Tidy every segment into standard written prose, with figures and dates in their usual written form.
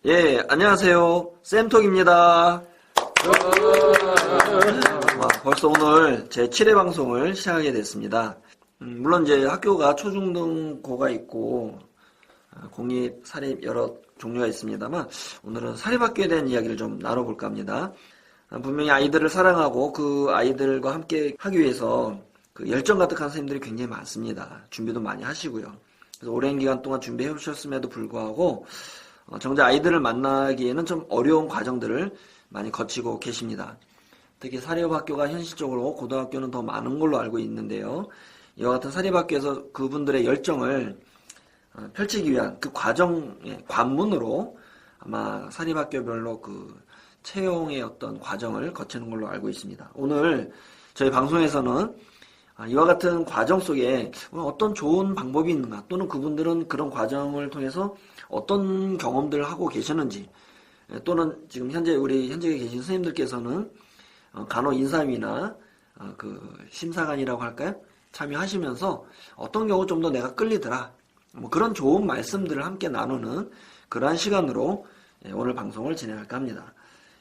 예, 안녕하세요. 쌤톡입니다. 벌써 오늘 제 7회 방송을 시작하게 됐습니다. 물론 이제 학교가 초중등고가 있고 공립, 사립 여러 종류가 있습니다만 오늘은 사립학교에 대한 이야기를 좀 나눠볼까 합니다. 분명히 아이들을 사랑하고 그 아이들과 함께 하기 위해서 그 열정 가득한 선생님들이 굉장히 많습니다. 준비도 많이 하시고요. 그래서 오랜 기간 동안 준비해 오셨음에도 불구하고 정작 아이들을 만나기에는 좀 어려운 과정들을 많이 거치고 계십니다. 특히 사립학교가 현실적으로 고등학교는 더 많은 걸로 알고 있는데요. 이와 같은 사립학교에서 그분들의 열정을 펼치기 위한 그 과정의 관문으로 아마 사립학교별로 그 채용의 어떤 과정을 거치는 걸로 알고 있습니다. 오늘 저희 방송에서는 이와 같은 과정 속에 어떤 좋은 방법이 있는가, 또는 그분들은 그런 과정을 통해서 어떤 경험들을 하고 계셨는지, 또는 지금 우리 현직에 계신 선생님들께서는 간호 인사위나 그 심사관이라고 할까요? 참여하시면서 어떤 경우 좀 더 내가 끌리더라, 뭐 그런 좋은 말씀들을 함께 나누는 그러한 시간으로 오늘 방송을 진행할까 합니다.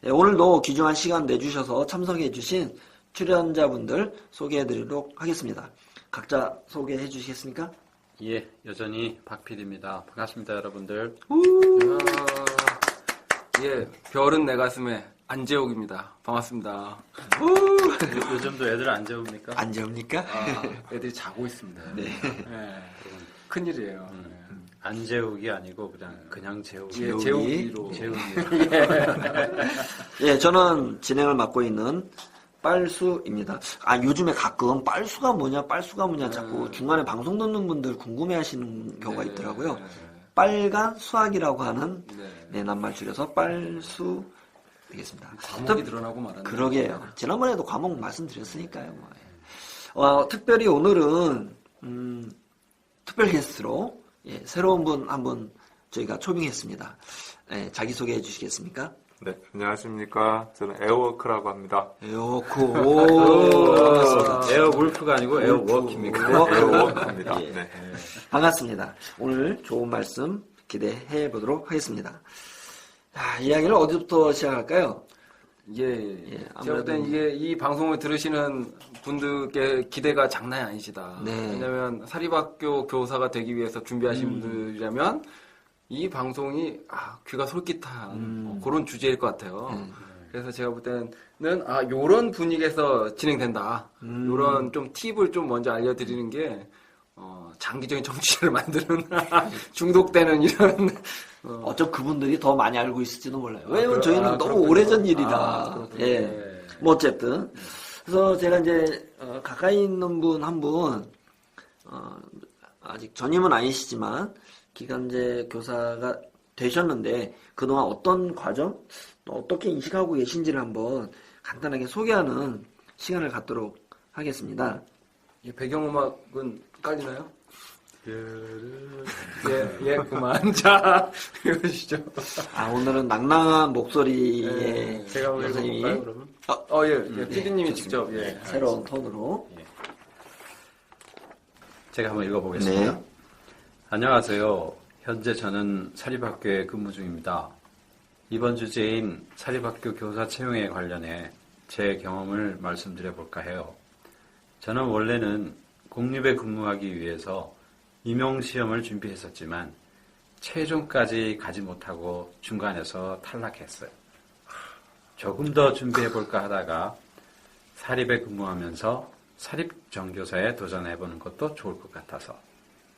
오늘도 귀중한 시간 내주셔서 참석해 주신 출연자분들 소개해드리도록 하겠습니다. 각자 소개해 주시겠습니까? 예, 여전히 박필입니다. 반갑습니다, 여러분들. 예, 별은 내 가슴에 안재욱입니다. 반갑습니다. 요즘도 애들 안 재웁니까? 안 재웁니까? 애들이 자고 있습니다. 네. 예, 큰일이에요. 안 재욱이 아니고 그냥 재욱이. 예, 재욱이로. 예, 저는 진행을 맡고 있는 빨수입니다. 요즘에 가끔 빨수가 뭐냐 자꾸 중간에 방송 듣는 분들 궁금해 하시는 경우가 있더라고요. 빨간 수학이라고 하는 낱말 줄여서 빨수 되겠습니다. 과목이 늘어나고 말았네. 그러게요. 지난번에도 과목 말씀드렸으니까요. 특별히 오늘은 특별 게스트로 새로운 분 한 분 저희가 초빙했습니다. 자기소개해 주시겠습니까? 네, 안녕하십니까. 저는 에어워크라고 합니다. 에어코. 에어울프가 아니고 에어워크입니까? 에어워크입니다. 예. 네. 반갑습니다. 오늘 좋은 말씀 기대해 보도록 하겠습니다. 자, 이야기를 어디부터 시작할까요? 제가 아무래도 볼 땐 이 방송을 들으시는 분들께 기대가 장난이 아니시다. 네. 왜냐면 사립학교 교사가 되기 위해서 준비하신 분들이라면 이 방송이 귀가 솔깃한 그런 주제일 것 같아요. 그래서 제가 볼 때는 요런 분위기에서 진행된다. 요런 좀 팁을 좀 먼저 알려드리는 게 장기적인 정치를 만드는 중독되는 이런 어쩜 그분들이 더 많이 알고 있을지도 몰라요. 왜냐면 저희는 너무 오래전 일이다. 예. 뭐 어쨌든. 그래서 제가 이제 가까이 있는 분 한 분, 아직 전임은 아니시지만 기간제 교사가 되셨는데 그동안 어떤 과정, 또 어떻게 인식하고 계신지를 한번 간단하게 소개하는 시간을 갖도록 하겠습니다. 이 배경음악은 깔리나요? 그만. 자, 이러시죠. 오늘은 낭낭한 목소리의 제가 한번 선생님이 읽어볼까요, 그러면? PD님이 좋습니다. 직접, 새로운 톤으로. 제가 한번 읽어보겠습니다. 네. 안녕하세요. 현재 저는 사립학교에 근무 중입니다. 이번 주제인 사립학교 교사 채용에 관련해 제 경험을 말씀드려볼까 해요. 저는 원래는 공립에 근무하기 위해서 임용시험을 준비했었지만 최종까지 가지 못하고 중간에서 탈락했어요. 조금 더 준비해볼까 하다가 사립에 근무하면서 사립정교사에 도전해보는 것도 좋을 것 같아서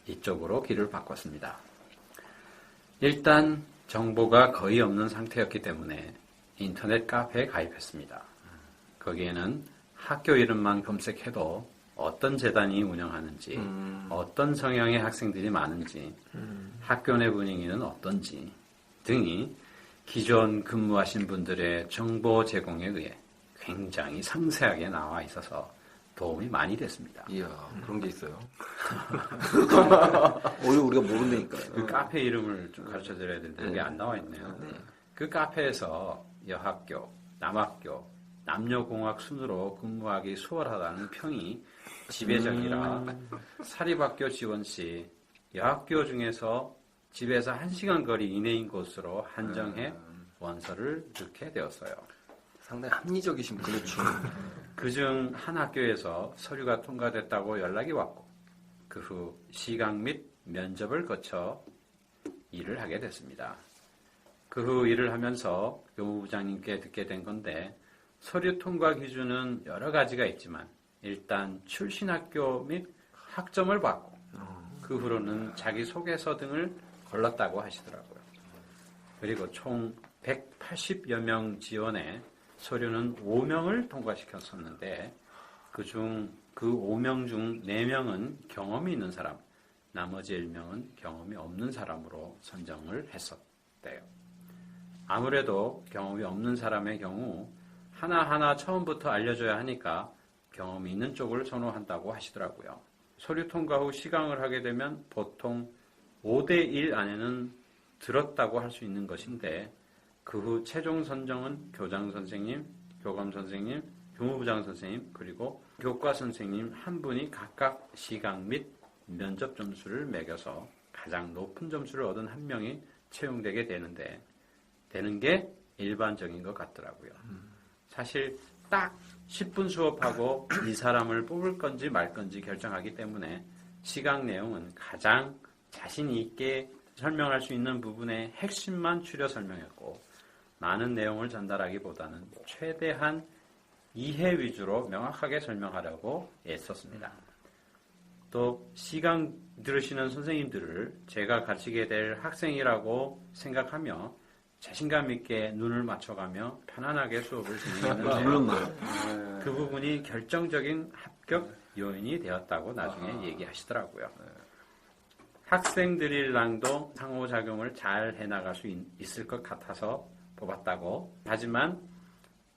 이쪽으로 길을 바꿨습니다. 일단 정보가 거의 없는 상태였기 때문에 인터넷 카페에 가입했습니다. 거기에는 학교 이름만 검색해도 어떤 재단이 운영하는지, 어떤 성향의 학생들이 많은지, 학교 내 분위기는 어떤지 등이 기존 근무하신 분들의 정보 제공에 의해 굉장히 상세하게 나와 있어서 도움이 많이 됐습니다. 이야, 그런 게 있어요. 오히려 우리가 모른다니까요. 그 카페 이름을 좀 가르쳐 드려야 되는데 그게 안 나와 있네요. 그 카페에서 여학교, 남학교, 남녀공학 순으로 근무하기 수월하다는 평이 지배적이라 사립학교 지원 시 여학교 중에서 집에서 1시간 거리 이내인 곳으로 한정해 원서를 넣게 되었어요. 상당히 합리적이신 분이죠. 그중 한 학교에서 서류가 통과됐다고 연락이 왔고 그 후 시강 및 면접을 거쳐 일을 하게 됐습니다. 그 후 일을 하면서 교무부장님께 듣게 된 건데 서류 통과 기준은 여러 가지가 있지만 일단 출신 학교 및 학점을 받고 그 후로는 자기소개서 등을 걸렀다고 하시더라고요. 그리고 총 180여 명 지원에 서류는 5명을 통과시켰었는데 그 5명 중 4명은 경험이 있는 사람, 나머지 1명은 경험이 없는 사람으로 선정을 했었대요. 아무래도 경험이 없는 사람의 경우 하나하나 처음부터 알려줘야 하니까 경험이 있는 쪽을 선호한다고 하시더라고요. 서류 통과 후 시강을 하게 되면 보통 5대1 안에는 들었다고 할 수 있는 것인데 그 후 최종 선정은 교장 선생님, 교감 선생님, 교무부장 선생님, 그리고 교과 선생님 한 분이 각각 시강 및 면접 점수를 매겨서 가장 높은 점수를 얻은 한 명이 채용되게 되는 게 일반적인 것 같더라고요. 사실 딱 10분 수업하고 이 사람을 뽑을 건지 말 건지 결정하기 때문에 시강 내용은 가장 자신 있게 설명할 수 있는 부분의 핵심만 추려 설명했고 많은 내용을 전달하기보다는 최대한 이해 위주로 명확하게 설명하려고 애썼습니다. 또 시강 들으시는 선생님들을 제가 가르치게 될 학생이라고 생각하며 자신감 있게 눈을 맞춰가며 편안하게 수업을 진행했는데 그 부분이 결정적인 합격 요인이 되었다고 나중에 얘기하시더라고요. 학생들이랑도 상호작용을 잘 해나갈 수 있을 것 같아서 뽑았다고 하지만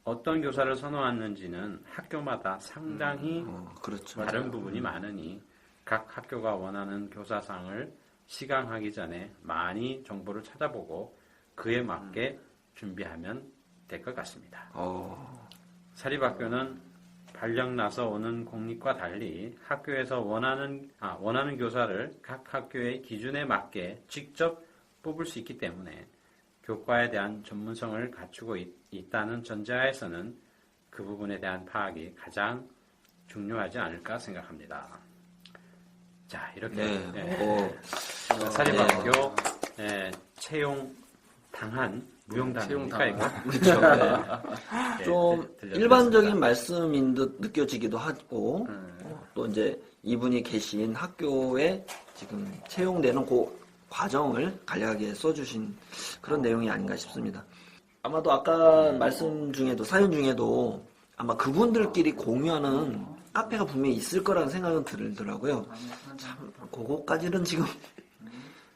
어떤 교사를 선호하는지는 학교마다 상당히 그렇죠. 다른 부분이 많으니 각 학교가 원하는 교사상을 시강하기 전에 많이 정보를 찾아보고 그에 맞게 준비하면 될 것 같습니다. 사립학교는 발령 나서 오는 공립과 달리 학교에서 원하는 교사를 각 학교의 기준에 맞게 직접 뽑을 수 있기 때문에 교과에 대한 전문성을 갖추고 있다는 전제하에서는 그 부분에 대한 파악이 가장 중요하지 않을까 생각합니다. 자, 이렇게 사립학교 채용 당한 무용당입니까 이거? 그렇죠. 좀 일반적인 말씀인 듯 느껴지기도 하고 또 이제 이분이 계신 학교에 지금 채용되는 그 과정을 간략하게 써주신 그런 내용이 아닌가 싶습니다. 아마도 아까 말씀 중에도 사연 중에도 아마 그분들끼리 공유하는 카페가 분명히 있을 거라는 생각은 들더라고요. 참 그거까지는 지금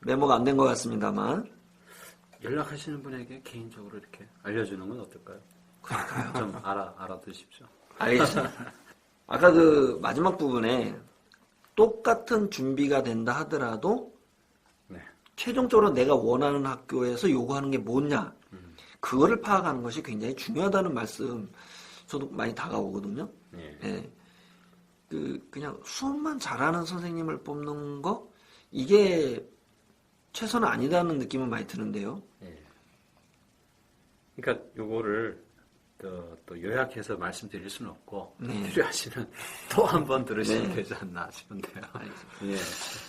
메모가 안 된 것 같습니다만 연락하시는 분에게 개인적으로 이렇게 알려주는 건 어떨까요? 좀 알아두십시오. 알겠습니다. 아까 그 마지막 부분에 똑같은 준비가 된다 하더라도 최종적으로 내가 원하는 학교에서 요구하는 게 뭐냐 그거를 파악하는 것이 굉장히 중요하다는 말씀 저도 많이 다가오거든요. 그냥 수업만 잘하는 선생님을 뽑는 거 이게 최선은 아니다는 느낌은 많이 드는데요. 그러니까 요거를 또 요약해서 말씀드릴 수는 없고 필요하시면 또 한 번 들으시면 되지 않나 싶은데요.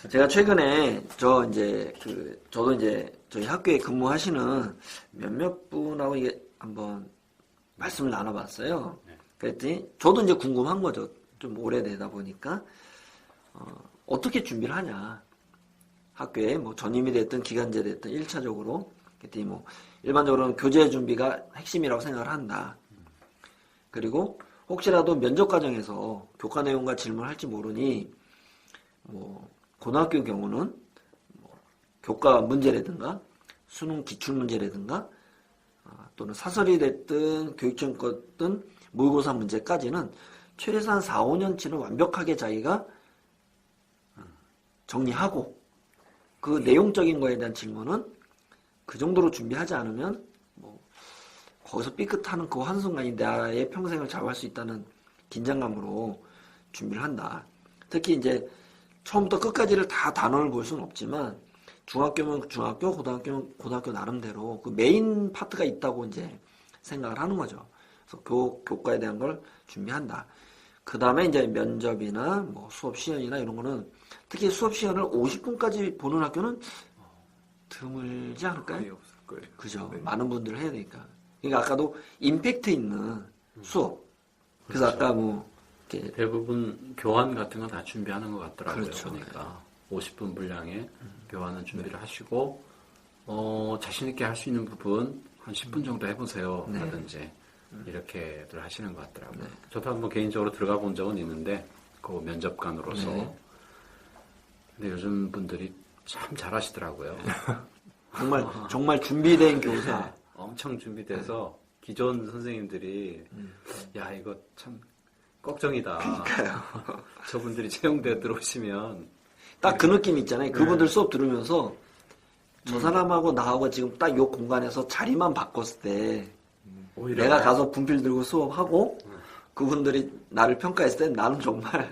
제가 최근에 저도 이제 저희 학교에 근무하시는 몇몇 분하고 이게 한번 말씀을 나눠봤어요. 그랬더니 저도 이제 궁금한 거죠. 좀 오래되다 보니까 어떻게 준비를 하냐. 학교에 뭐 전임이 됐든 기간제 됐든 1차적으로 그랬더니 뭐 일반적으로는 교재 준비가 핵심이라고 생각을 한다. 그리고 혹시라도 면접 과정에서 교과 내용과 질문을 할지 모르니 뭐 고등학교 경우는 뭐 교과 문제라든가 수능 기출 문제라든가 또는 사설이 됐든 교육청 거든 모의고사 문제까지는 최소한 4, 5년치는 완벽하게 자기가 정리하고 그 내용적인 거에 대한 질문은 그 정도로 준비하지 않으면 뭐 거기서 삐끗하는 그 한순간이 나의 평생을 좌우할 수 있다는 긴장감으로 준비를 한다. 특히 이제 처음부터 끝까지를 다 단원을 볼 수는 없지만 중학교면 중학교, 고등학교면 고등학교 나름대로 그 메인 파트가 있다고 이제 생각을 하는 거죠. 그래서 교과에 대한 걸 준비한다. 그 다음에 이제 면접이나 뭐 수업 시연이나 이런 거는 특히 수업 시연을 50분까지 보는 학교는 드물지 않을까요? 거의 없을 거예요. 그죠. 네. 많은 분들 해야 되니까. 그러니까 아까도 임팩트 있는 수업. 그래서 그렇죠. 아까 뭐 이렇게 대부분 교환 같은 거 다 준비하는 것 같더라고요. 그렇죠. 보니까 50분 분량의 교환은 준비를 하시고 자신 있게 할 수 있는 부분 한 10분 정도 해보세요. 네. 라든지 이렇게들 하시는 것 같더라고요. 저도 한번 개인적으로 들어가 본 적은 있는데 그 면접관으로서. 네. 근데 요즘 분들이 참 잘하시더라고요. 정말 준비된 교사. 엄청 준비돼서 기존 선생님들이 야 이거 참 걱정이다. 저분들이 채용돼 들어오시면 딱 그 느낌 있잖아요. 그분들 수업 들으면서 저 사람하고 나하고 지금 딱 요 공간에서 자리만 바꿨을 때 오히려 내가 가서 분필 들고 수업하고 그분들이 나를 평가했을 때 나는 정말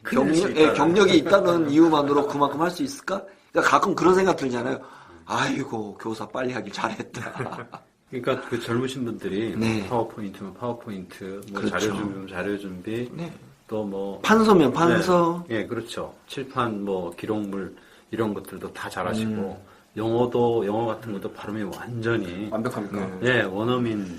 경력이 있다는 이유만으로 그만큼 할 수 있을까? 그러니까 가끔 그런 생각 들잖아요. 아이고 교사 빨리 하길 잘했다. 그러니까 그 젊으신 분들이 네. 파워포인트면 파워포인트, 뭐 그렇죠. 자료 준비면 자료 준비, 네. 또 뭐 판서면 판서. 네, 예, 그렇죠. 칠판, 뭐 기록물 이런 것들도 다 잘하시고 영어 같은 것도 발음이 완전히 완벽합니까? 예 원어민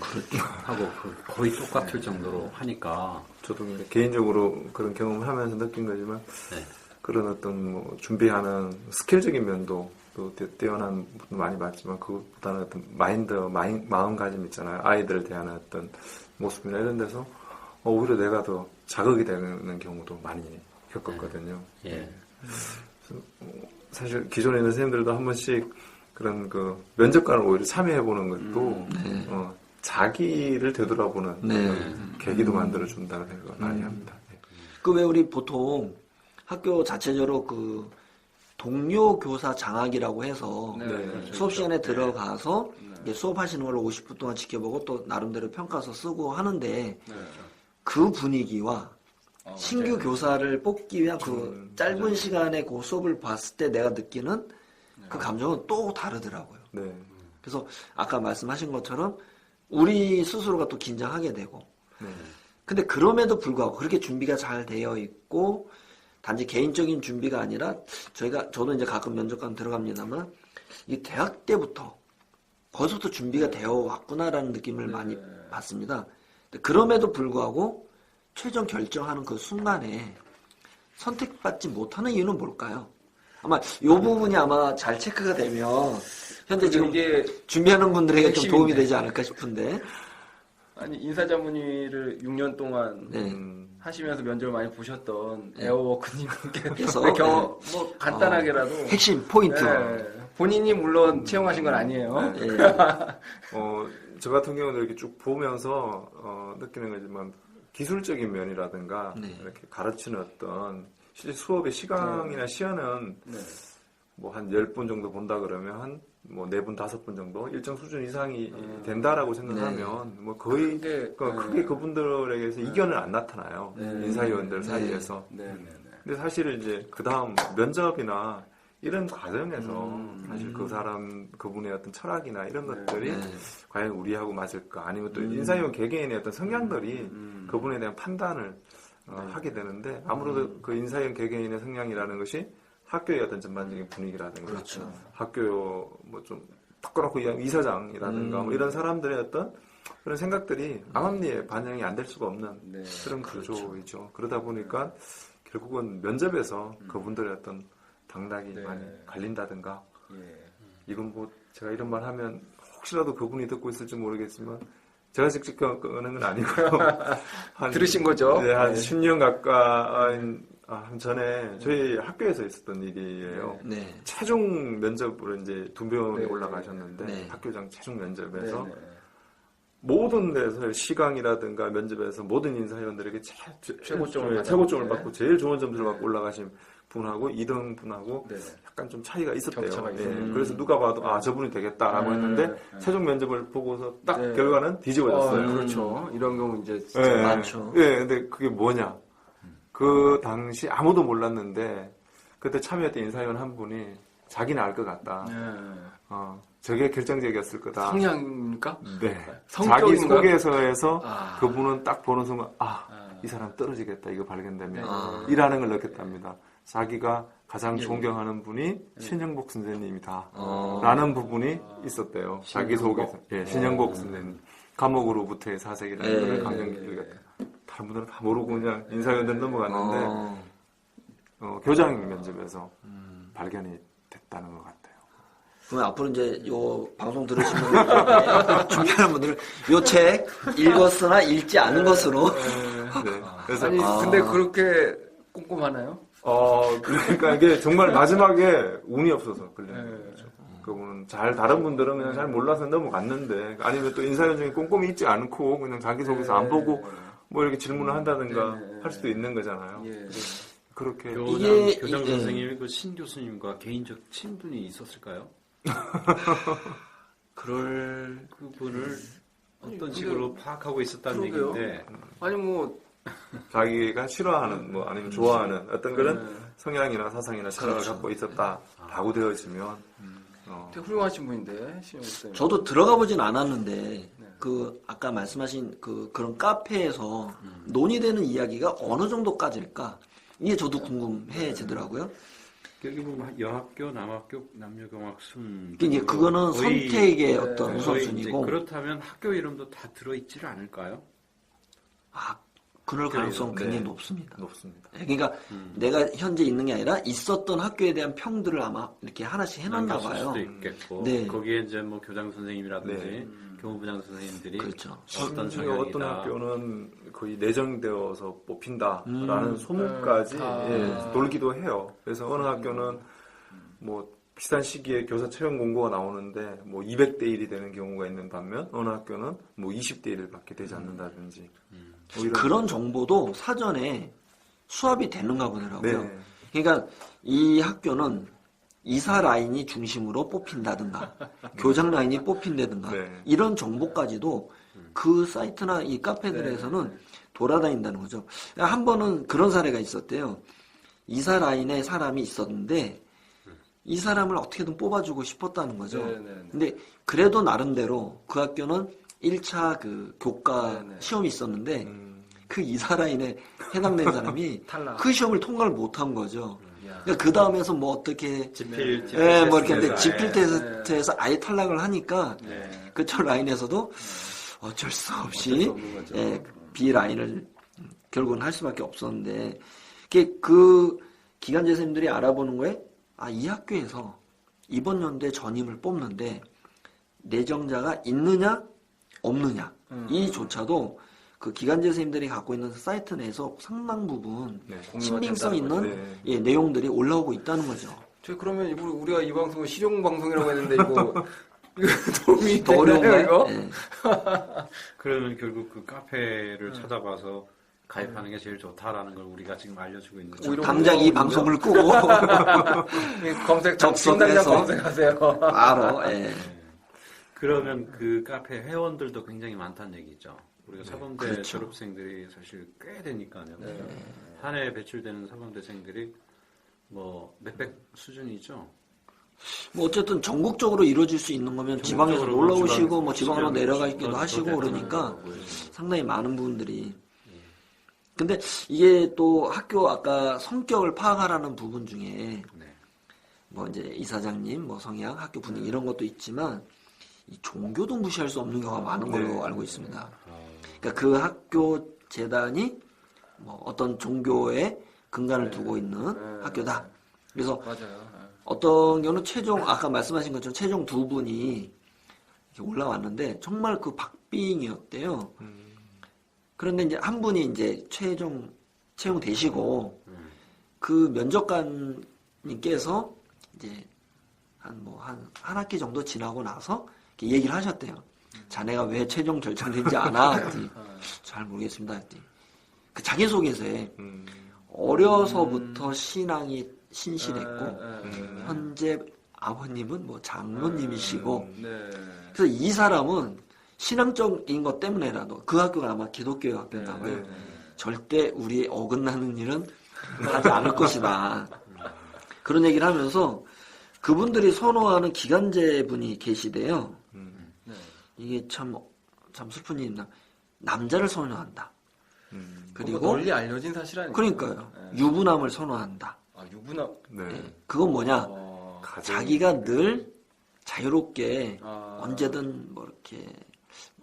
하고 거의 똑같을 정도로 하니까 저도 개인적으로 그런 경험을 하면서 느낀 거지만 네. 그런 어떤 뭐 준비하는 스킬적인 면도 또 뛰어난 분도 많이 봤지만 그것보다는 어떤 마음가짐 있잖아요. 아이들을 대하는 어떤 모습이나 이런 데서 오히려 내가 더 자극이 되는 경우도 많이 겪었거든요. 예. 사실 기존에 있는 선생님들도 한 번씩 그런 그 면접관을 오히려 참여해보는 것도 자기를 되돌아보는 그런 계기도 만들어준다는 생각을 많이 합니다. 네. 그 왜 우리 보통 학교 자체적으로 그 동료 교사 장학이라고 해서 네. 수업 시간에 들어가서 이제 수업하시는 걸 50분 동안 지켜보고 또 나름대로 평가서 쓰고 하는데 그 분위기와 신규 교사를 뽑기 위한 그 짧은 시간에 그 수업을 봤을 때 내가 느끼는 그 감정은 또 다르더라고요. 네. 그래서 아까 말씀하신 것처럼 우리 스스로가 또 긴장하게 되고 네. 근데 그럼에도 불구하고 그렇게 준비가 잘 되어 있고 단지 개인적인 준비가 아니라 저도 이제 가끔 면접관 들어갑니다만 이 대학 때부터 벌써부터 준비가 되어 왔구나라는 느낌을 많이 받습니다. 근데 그럼에도 불구하고 최종 결정하는 그 순간에 선택받지 못하는 이유는 뭘까요? 아마 이 부분이 아마 잘 체크가 되면 현재 지금 이게 준비하는 분들에게 좀 도움이 핵심인데. 되지 않을까 싶은데. 아니 인사자문의를 6년 동안 네. 하시면서 면접을 많이 보셨던 에어워크님께 그래서, 뭐 간단하게라도 핵심 포인트. 네. 본인이 물론 채용하신 건 아니에요. 예. 저 같은 경우는 이렇게 쭉 보면서 느끼는 거지만 기술적인 면이라든가 네. 이렇게 가르치는 어떤 실제 수업의 시간이나 시간은 네. 뭐 한 10분 정도 본다 그러면 한 뭐 4분, 5분 정도 일정 수준 이상이 된다라고 생각하면 뭐 거의 크게 그분들에게서 이견은 안 나타나요. 인사위원들 사이에서. 근데 사실 이제 그 다음 면접이나 이런 과정에서 사실 그분의 어떤 철학이나 이런 것들이 과연 우리하고 맞을까 아니면 또 인사위원 개개인의 어떤 성향들이 그분에 대한 판단을 하게 되는데 아무래도 그 인사위원 개개인의 성향이라는 것이 학교의 어떤 전반적인 분위기라든가 그렇죠. 학교 뭐 좀 부끄럽고 이사장이라든가 뭐 이런 사람들의 어떤 그런 생각들이 암암리에 반영이 안 될 수가 없는 그런 구조이죠. 그러다 보니까 결국은 면접에서 그분들의 어떤 당락이 많이 갈린다든가 이건 뭐 제가 이런 말 하면 혹시라도 그분이 듣고 있을지 모르겠지만 제가 직접 겪는 건 아니고요. 들으신 거죠? 네, 한 10년 가까이 전에 저희 학교에서 있었던 일이에요. 네. 최종 면접으로 이제 두 분이 네. 올라가셨는데 네. 학교장 최종 면접에서 모든 데서 시강이라든가 면접에서 모든 인사위원들에게 최고점을 받고 제일 좋은 점수를 받고 올라가신 분하고 2등 분하고 약간 좀 차이가 있었대요. 격차가 있어요. 그래서 누가 봐도 저분이 되겠다라고 했는데 최종 면접을 보고서 딱 결과는 뒤집어졌어요. 그렇죠. 이런 경우 이제 네. 많죠. 네, 근데 그게 뭐냐? 그 당시 아무도 몰랐는데 그때 참여했던 인사위원 한 분이 자기는 알 것 같다. 네. 저게 결정적이었을 거다. 성향입니까? 네. 성격인가? 자기 속에서에서 아. 그분은 딱 보는 순간 이 사람 떨어지겠다 이거 발견되면 이라는 걸 느꼈답니다. 자기가 가장 존경하는 분이 신영복 선생님이다 라는 부분이 있었대요. 자기 속에서. 예, 신영복 선생님. 감옥으로부터의 사색이라는 걸 강력 느꼈다. 다른 분들은 다 모르고 그냥 인사위원들 넘어갔는데 교장 면접에서 발견이 됐다는 것 같아요. 그러면 앞으로 이제 요 방송 들으시는 중요한 분들은 요 책 읽었으나 읽지 않은 것으로. 네. 그래서 아니 근데 그렇게 꼼꼼하나요? 그러니까 이게 정말 마지막에 운이 없어서 걸리는 거죠. 그분은 다른 분들은 그냥 잘 몰라서 넘어갔는데, 아니면 또 인사위원 중에 꼼꼼히 읽지 않고 그냥 자기 속에서 안 보고 뭐 이렇게 질문을 한다든가 할 수도 있는 거잖아요. 그렇게. 교장 선생님이 그 신 교수님과 개인적 친분이 있었을까요? 그분을 어떤 식으로 파악하고 있었다는 얘기인데. 아니 뭐 자기가 싫어하는 뭐 아니면 좋아하는 어떤 그런 성향이나 사상이나 철학을 갖고 있었다라고 되어지면 되게 훌륭하신 분인데 신영 선생님. 저도 들어가 보진 않았는데 그 아까 말씀하신 그런 카페에서 논의되는 이야기가 어느 정도까지일까? 이게 저도 궁금해지더라고요. 여기 보면 여학교, 남학교, 남녀경학순. 이제 그거는 선택의 어떤 우선순위고. 그렇다면 학교 이름도 다 들어있지를 않을까요? 그럴 가능성 굉장히 높습니다. 높습니다. 그러니까 내가 현재 있는 게 아니라 있었던 학교에 대한 평들을 아마 이렇게 하나씩 해놨나 봐요. 수도 있겠고. 네. 거기에 이제 뭐 교장 선생님이라든지 교무부장 선생님들이 그렇죠. 어떤 심지어 성향이다. 어떤 학교는 거의 내정되어서 뽑힌다라는 소문까지 돌기도 해요. 그래서 어느 학교는 뭐 비슷한 시기에 교사 채용 공고가 나오는데 뭐 200대 1이 되는 경우가 있는 반면 어느 학교는 뭐 20대 1밖에 되지 않는다든지. 그런 정보도 사전에 수합이 되는가 보더라고요. 네. 그러니까 이 학교는 이사 라인이 중심으로 뽑힌다든가 교장 라인이 뽑힌다든가 이런 정보까지도 그 사이트나 이 카페들에서는 돌아다닌다는 거죠. 한 번은 그런 사례가 있었대요. 이사 라인에 사람이 있었는데 이 사람을 어떻게든 뽑아주고 싶었다는 거죠. 근데 그래도 나름대로 그 학교는 1차 그 교과 시험이 있었는데 그 이사 라인에 해당된 사람이 그 시험을 통과를 못한 거죠. 그러니까 그 다음에서 뭐 어떻게 지필 뭐 이렇게 하는데 지필 테스트에서 아예 탈락을 하니까 그쪽 라인에서도 어쩔 수 없이 B 라인을 결국은 할 수밖에 없었는데 그 기간제 선생님들이 알아보는 거에 이 학교에서 이번 연도에 전임을 뽑는데 내정자가 있느냐 없느냐 이조차도 그 기간제 선생님들이 갖고 있는 사이트 내에서 상당 부분 신빙성 있는 내용들이 올라오고 있다는 거죠. 그러면 우리가 이 방송을 실용 방송이라고 했는데 이거 도움이 더 어려운가요? 이거? 그러면 결국 그 카페를 찾아봐서 가입하는 게 제일 좋다라는 걸 우리가 지금 알려주고 있는 거죠. 당장 이 방송을 끄고 접속해서 검색하세요. 바로. 그러면 그 카페 회원들도 굉장히 많다는 얘기죠. 우리가 사범대 졸업생들이 사실 꽤 되니까요. 한 해 배출되는 사범대생들이 뭐 몇백 수준이죠. 뭐 어쨌든 전국적으로 이루어질 수 있는 거면 지방에서 놀러 오시고 뭐 지방으로 내려가 있기도 하시고 그러니까 상당히 많은 부분들이. 근데 이게 또 학교 아까 성격을 파악하라는 부분 중에 뭐 이제 이사장님 뭐 성향 학교 분위기 이런 것도 있지만 이 종교도 무시할 수 없는 경우가 많은 걸로 알고 있습니다. 그러니까 그 학교 재단이 뭐 어떤 종교에 근간을 두고 있는 학교다. 그래서 어떤 경우는 아까 말씀하신 것처럼 최종 두 분이 이렇게 올라왔는데 정말 그 박빙이었대요. 그런데 이제 한 분이 이제 최종 채용되시고 그 면접관님께서 이제 한 학기 정도 지나고 나서 이렇게 얘기를 하셨대요. 자네가 왜 최종 결정된지 아나? 했더니 잘 모르겠습니다. 했더니 그 자기소개서에 어려서부터 신앙이 신실했고 현재 아버님은 뭐 장로님이시고 그래서 이 사람은 신앙적인 것 때문에라도 그 학교가 아마 기독교 학교인가 봐요. 절대 우리 어긋나는 일은 하지 않을 것이다. 그런 얘기를 하면서 그분들이 선호하는 기간제 분이 계시대요. 네. 이게 참 슬픈 일입니다. 남자를 선호한다. 그리고 그리고 널리 알려진 사실 아니에요? 그러니까요. 네. 유부남을 선호한다. 아, 유부남. 네. 그건 뭐냐? 가정- 자기가 늘 자유롭게 아. 언제든 뭐 이렇게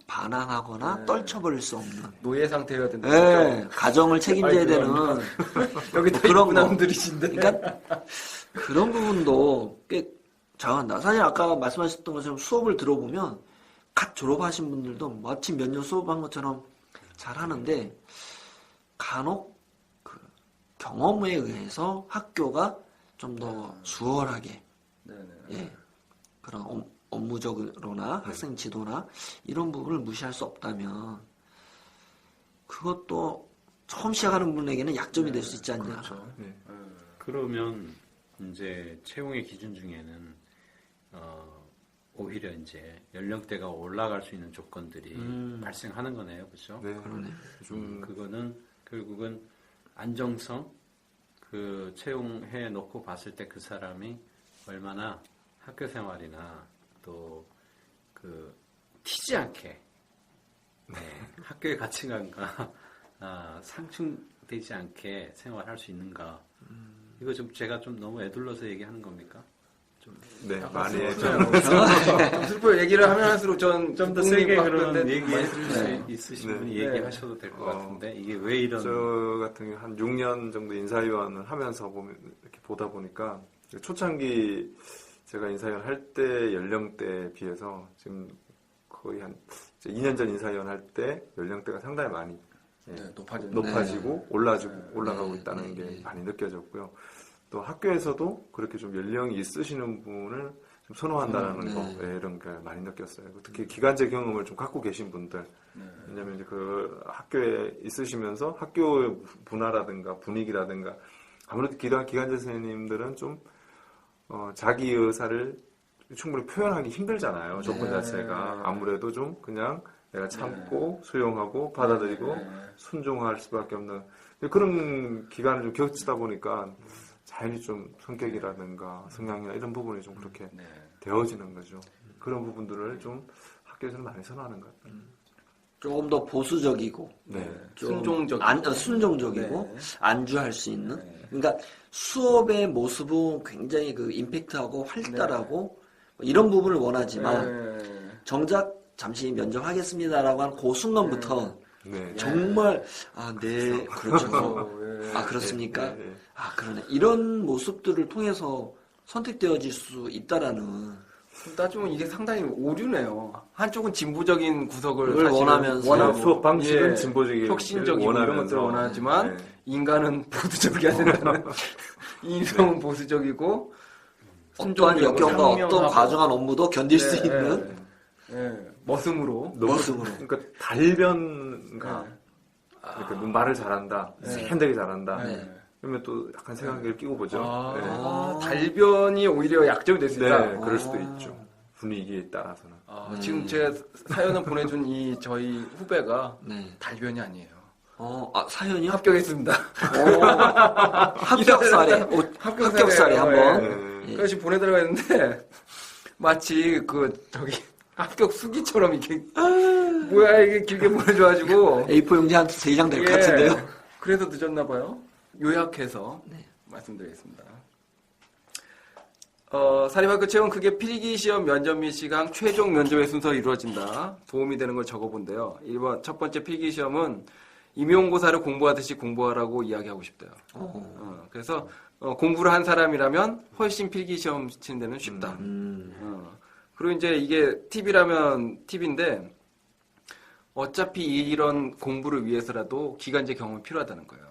반항하거나 네. 떨쳐버릴 수 없는 노예 상태여야 된다. 네, 가정을 책임져야 아이, 되는 여기 다 그런 거. 유부남들이신데. 그러니까 그런 부분도 꽤 잘한다. 사실 아까 말씀하셨던 것처럼 수업을 들어보면 갓 졸업하신 분들도 마침 몇 년 수업한 것처럼 잘하는데 간혹 그 경험에 의해서 학교가 좀 더 수월하게 네네. 예, 그런 업무적으로나 학생 지도나 이런 부분을 무시할 수 없다면 그것도 처음 시작하는 분에게는 약점이 될 수 있지 않냐. 그렇죠. 네. 그러면 이제 채용의 기준 중에는 오히려 이제 연령대가 올라갈 수 있는 조건들이 발생하는 거네요, 그렇죠? 네. 그러네. 그거는 결국은 안정성, 그 채용해 놓고 봤을 때 그 사람이 얼마나 학교 생활이나 또 그 튀지 않게 학교의 가치관과 상충되지 않게 생활할 수 있는가? 이거 좀 제가 좀 너무 애둘러서 얘기하는 겁니까? 네, 많이 좀 슬퍼요. 얘기를 하면 할수록 좀 더 세게 그런 얘기해 줄 수 있으신 네. 분이 네. 얘기하셔도 될 것 같은데 이게 왜 이런 저 같은 경우 한 6년 정도 인사위원을 하면서 보면 이렇게 보다 보니까 초창기 제가 인사위원 할 때 연령대에 비해서 지금 거의 한 2년 전 인사위원 할 때 연령대가 상당히 많이 높아지고 올라가고 있다는 게 많이 느껴졌고요. 또 학교에서도 그렇게 좀 연령이 있으시는 분을 좀 선호한다는 거 이런 게 많이 느꼈어요. 특히 기간제 경험을 좀 갖고 계신 분들, 왜냐하면 이제 그 학교에 있으시면서 학교의 문화라든가 분위기라든가 아무래도 기간제 선생님들은 좀 자기 의사를 충분히 표현하기 힘들잖아요. 조건 자체가 아무래도 좀 그냥 내가 참고 수용하고 받아들이고 순종할 수밖에 없는 그런 기간을 좀 겪다 보니까 자연히 좀 성격이라든가 성향이나 이런 부분이 좀 그렇게 되어지는 거죠. 그런 부분들을 좀 학교에서는 많이 선호하는 것 같아요. 조금 더 보수적이고 좀 순종적이고 안주할 수 있는 그러니까 수업의 모습은 굉장히 그 임팩트하고 활달하고 이런 부분을 원하지만 정작 잠시 면접하겠습니다라고 한 그 순간부터 정말 그렇죠. 그렇습니까? 그러네. 이런 모습들을 통해서 선택되어질 수 있다라는 따지면 이게 상당히 오류네요. 한쪽은 진보적인 구석을 그걸 원하면서 수업 방식은 진보적인 혁신적인 이런 것들을 원하지만 인간은 보수적이어야 된다는 인성은 보수적이고 어떠한 역경과 어떤 과중한 업무도 견딜 수 있는 머슴으로 그러니까 달변가 그러니까 말을 잘한다, 세련되게 잘한다. 그러면 또 약간 생각을 끼고 보죠. 달변이 오히려 약점이 될 수 있다. 그럴 수도 있죠. 분위기에 따라서는. 지금 제가 사연을 보내준 이 저희 후배가 달변이 아니에요. 사연이요? 합격했습니다. 합격 사례 한번. 그래서 지금 보내달라고 했는데 마치 합격 수기처럼 이렇게 뭐야 이게 길게 보내줘가지고 A4 용지 한 3장 될 것 같은데요. 그래서 늦었나 봐요. 요약해서 말씀드리겠습니다. 사립학교 채용 크게 필기시험 면접 및 시강 최종 면접의 순서로 이루어진다. 도움이 되는 걸 적어본대요. 1번 첫 번째 필기시험은 임용고사를 공부하듯이 공부하라고 이야기하고 싶대요. 그래서 공부를 한 사람이라면 훨씬 필기시험 치는 데는 쉽다. 그리고 이제 이게 팁인데 어차피 이런 공부를 위해서라도 기간제 경험이 필요하다는 거예요.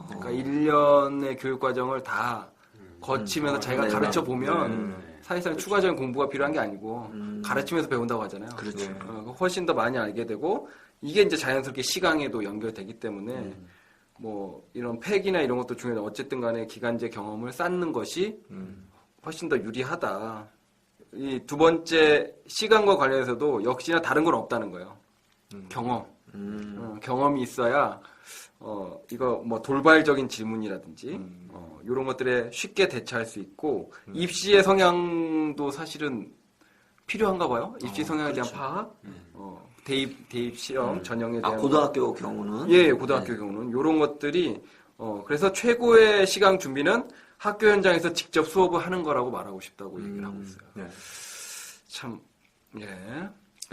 그러니까 1년의 교육과정을 다 거치면서 자기가 가르쳐 보면 사실상 추가적인 공부가 필요한 게 아니고 가르치면서 배운다고 하잖아요. 그렇죠. 훨씬 더 많이 알게 되고 이게 이제 자연스럽게 시강에도 연결되기 때문에 뭐 이런 팩이나 이런 것도 중요한데 어쨌든 간에 기간제 경험을 쌓는 것이 훨씬 더 유리하다. 이 두 번째 시간과 관련해서도 역시나 다른 건 없다는 거예요. 경험. 경험이 있어야 이거 뭐 돌발적인 질문이라든지 이런 것들에 쉽게 대처할 수 있고 입시의 성향도 사실은 필요한가 봐요. 입시 성향에 그렇죠. 대한 파악, 대입 시험 전형에 대한 고등학교 경우는 예, 고등학교 경우는 이런 것들이 그래서 최고의 시간 준비는 학교 현장에서 직접 수업을 하는 거라고 말하고 싶다고 얘기를 하고 있어요. 네. 참, 예.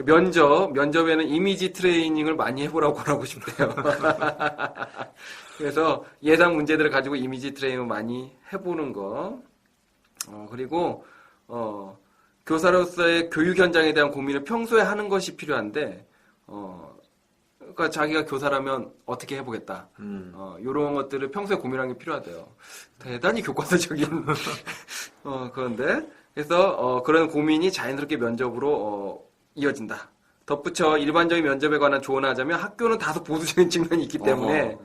면접에는 이미지 트레이닝을 많이 해보라고 하고 싶대요. 그래서 예상 문제들을 가지고 이미지 트레이닝을 많이 해보는 거. 그리고, 교사로서의 교육 현장에 대한 고민을 평소에 하는 것이 필요한데, 그러니까 자기가 교사라면 어떻게 해보겠다. 이런 것들을 평소에 고민하는 게 필요하대요. 대단히 교과서적인, 그런데, 그래서, 그런 고민이 자연스럽게 면접으로, 이어진다. 덧붙여 일반적인 면접에 관한 조언을 하자면 학교는 다소 보수적인 측면이 있기 때문에,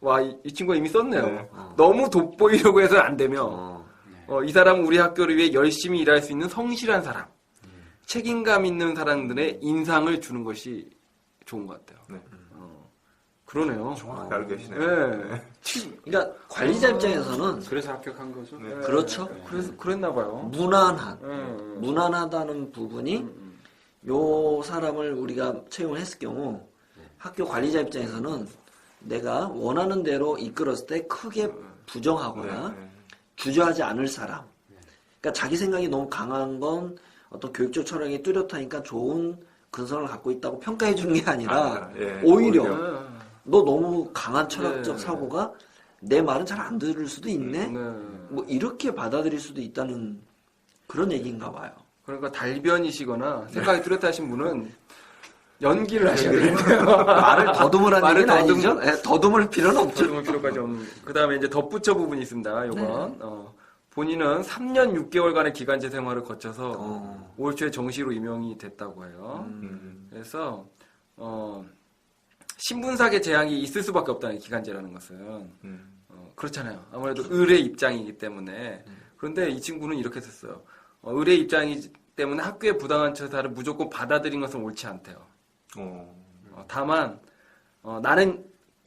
와, 이 친구가 이미 썼네요. 네. 너무 돋보이려고 해서는 안 되며, 이 사람은 우리 학교를 위해 열심히 일할 수 있는 성실한 사람, 책임감 있는 사람들의 인상을 주는 것이 좋은 것 같아요. 네. 그러네요. 정확하게 알고 계시네요. 네. 그러니까 관리자 입장에서는 그래서 합격한 거죠. 네. 그렇죠. 그래서 그랬나 봐요. 무난하다는 부분이 요 사람을 우리가 채용을 했을 경우 학교 관리자 입장에서는 내가 원하는 대로 이끌었을 때 크게 부정하거나 네. 주저하지 않을 사람. 그러니까 자기 생각이 너무 강한 건 어떤 교육적 철학이 뚜렷하니까 좋은 근성을 갖고 있다고 평가해 주는 게 아니라 예, 오히려 네. 너 너무 강한 철학적 네. 사고가 내 말은 잘 안 들을 수도 있네. 네. 뭐 이렇게 받아들일 수도 있다는 그런 얘기인가 봐요. 그러니까 달변이시거나 생각이 뚜렷하신 분은 연기를 하셔야 되겠네요. 말을 더듬으라는 말을 얘기는 아니죠? 예, 더듬을 필요는 없죠. 더듬을 필요까지 없는. 그 다음에 이제 덧붙여 부분이 있습니다. 요건. 본인은 3년 6개월간의 기간제 생활을 거쳐서 올 초에 정시로 임용이 됐다고 해요. 그래서, 신분사계 제약이 있을 수밖에 없다는 기간제라는 것은. 그렇잖아요. 아무래도 을의 입장이기 때문에. 그런데 이 친구는 이렇게 썼어요. 을의 입장이기 때문에 학교의 부당한 처사를 무조건 받아들인 것은 옳지 않대요. 다만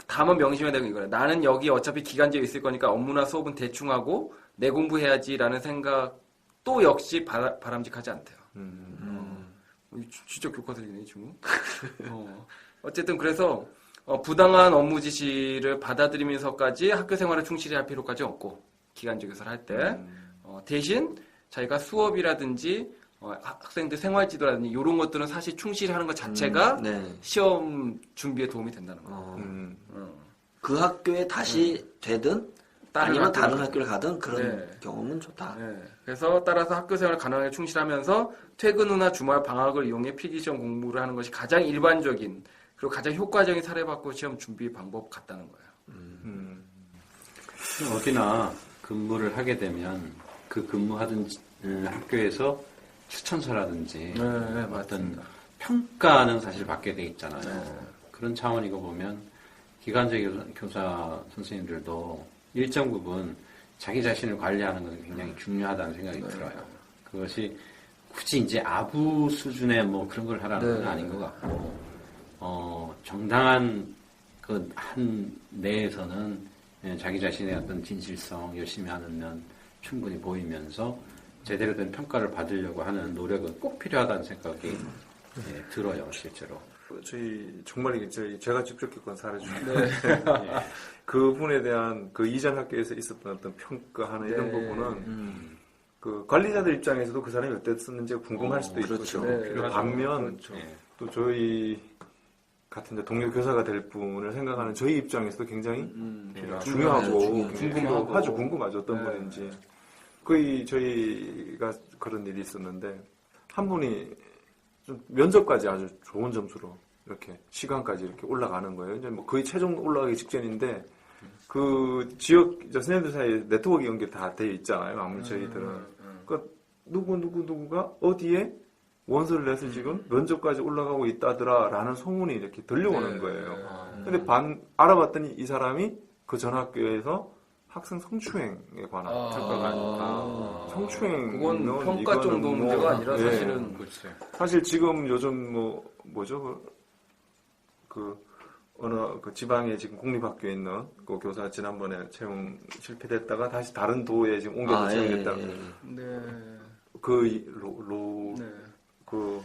명심해야 되는 이거예요. 나는 여기 어차피 기간제에 있을 거니까 업무나 수업은 대충 하고 내 공부해야지라는 생각도 역시 바람직하지 않대요. 진짜 교과서이네 이 친구. 어쨌든 그래서 부당한 업무 지시를 받아들이면서까지 학교 생활에 충실히 할 필요까지 없고 기간제 교사를 할 때 대신 자기가 수업이라든지 학생들 생활지도라든지 이런 것들은 사실 충실히 하는 것 자체가 네. 시험 준비에 도움이 된다는 거예요. 그 학교에 다시 되든 아니면 다른 학교를 가든 그런 경험은 좋다. 네. 그래서 따라서 학교 생활 가능하게 충실하면서 퇴근 후나 주말 방학을 이용해 필기시험 공부를 하는 것이 가장 일반적인 그리고 가장 효과적인 사례받고 시험 준비 방법 같다는 거예요. 어디나 근무를 하게 되면 그 근무하던 학교에서 추천서라든지 어떤 맞습니다. 평가는 사실 받게 돼 있잖아요. 그런 차원이고 보면 기간제 교사 선생님들도 일정 부분 자기 자신을 관리하는 것은 굉장히 중요하다는 생각이 들어요. 그것이 굳이 이제 아부 수준의 뭐 그런 걸 하라는 건 아닌 것 같고, 정당한 그 한 내에서는 자기 자신의 어떤 진실성, 열심히 하는 면 충분히 보이면서 제대로 된 평가를 받으려고 하는 노력은 꼭 필요하다는 생각이 들어요, 실제로. 저희 정말 이게 제가 직접 겪은 사례 중에 그 분에 대한 그 이전 학교에서 있었던 어떤 평가하는 이런 부분은 그 관리자들 입장에서도 그 사람이 어땠었는지가 궁금할 수도 있죠. 반면 또 저희 같은 이제 동료 교사가 될 분을 생각하는 저희 입장에서도 굉장히 중요하고 궁금하고 아주 궁금하죠. 어떤 분인지. 거의 저희가 그런 일이 있었는데 한 분이 좀 면접까지 아주 좋은 점수로 이렇게 시간까지 이렇게 올라가는 거예요. 이제 뭐 거의 최종 올라가기 직전인데 그 지역 선생님들 사이에 네트워크 연결 다 되어 있잖아요. 아무리 저희들은. 그러니까 누구가 어디에 원서를 내서 지금 면접까지 올라가고 있다더라라는 소문이 이렇게 들려오는 거예요. 근데 알아봤더니 이 사람이 그 전 학교에서 학생 성추행에 관한 평가가 아닌가. 성추행 그건 평가 정도 문제가 아니라 사실은 사실 지금 요즘 뭐죠? 어느 그 지방에 지금 공립학교에 있는 그 교사 지난번에 채용 실패됐다가 다시 다른 도에 지금 옮겨서 채용됐다. 네. 그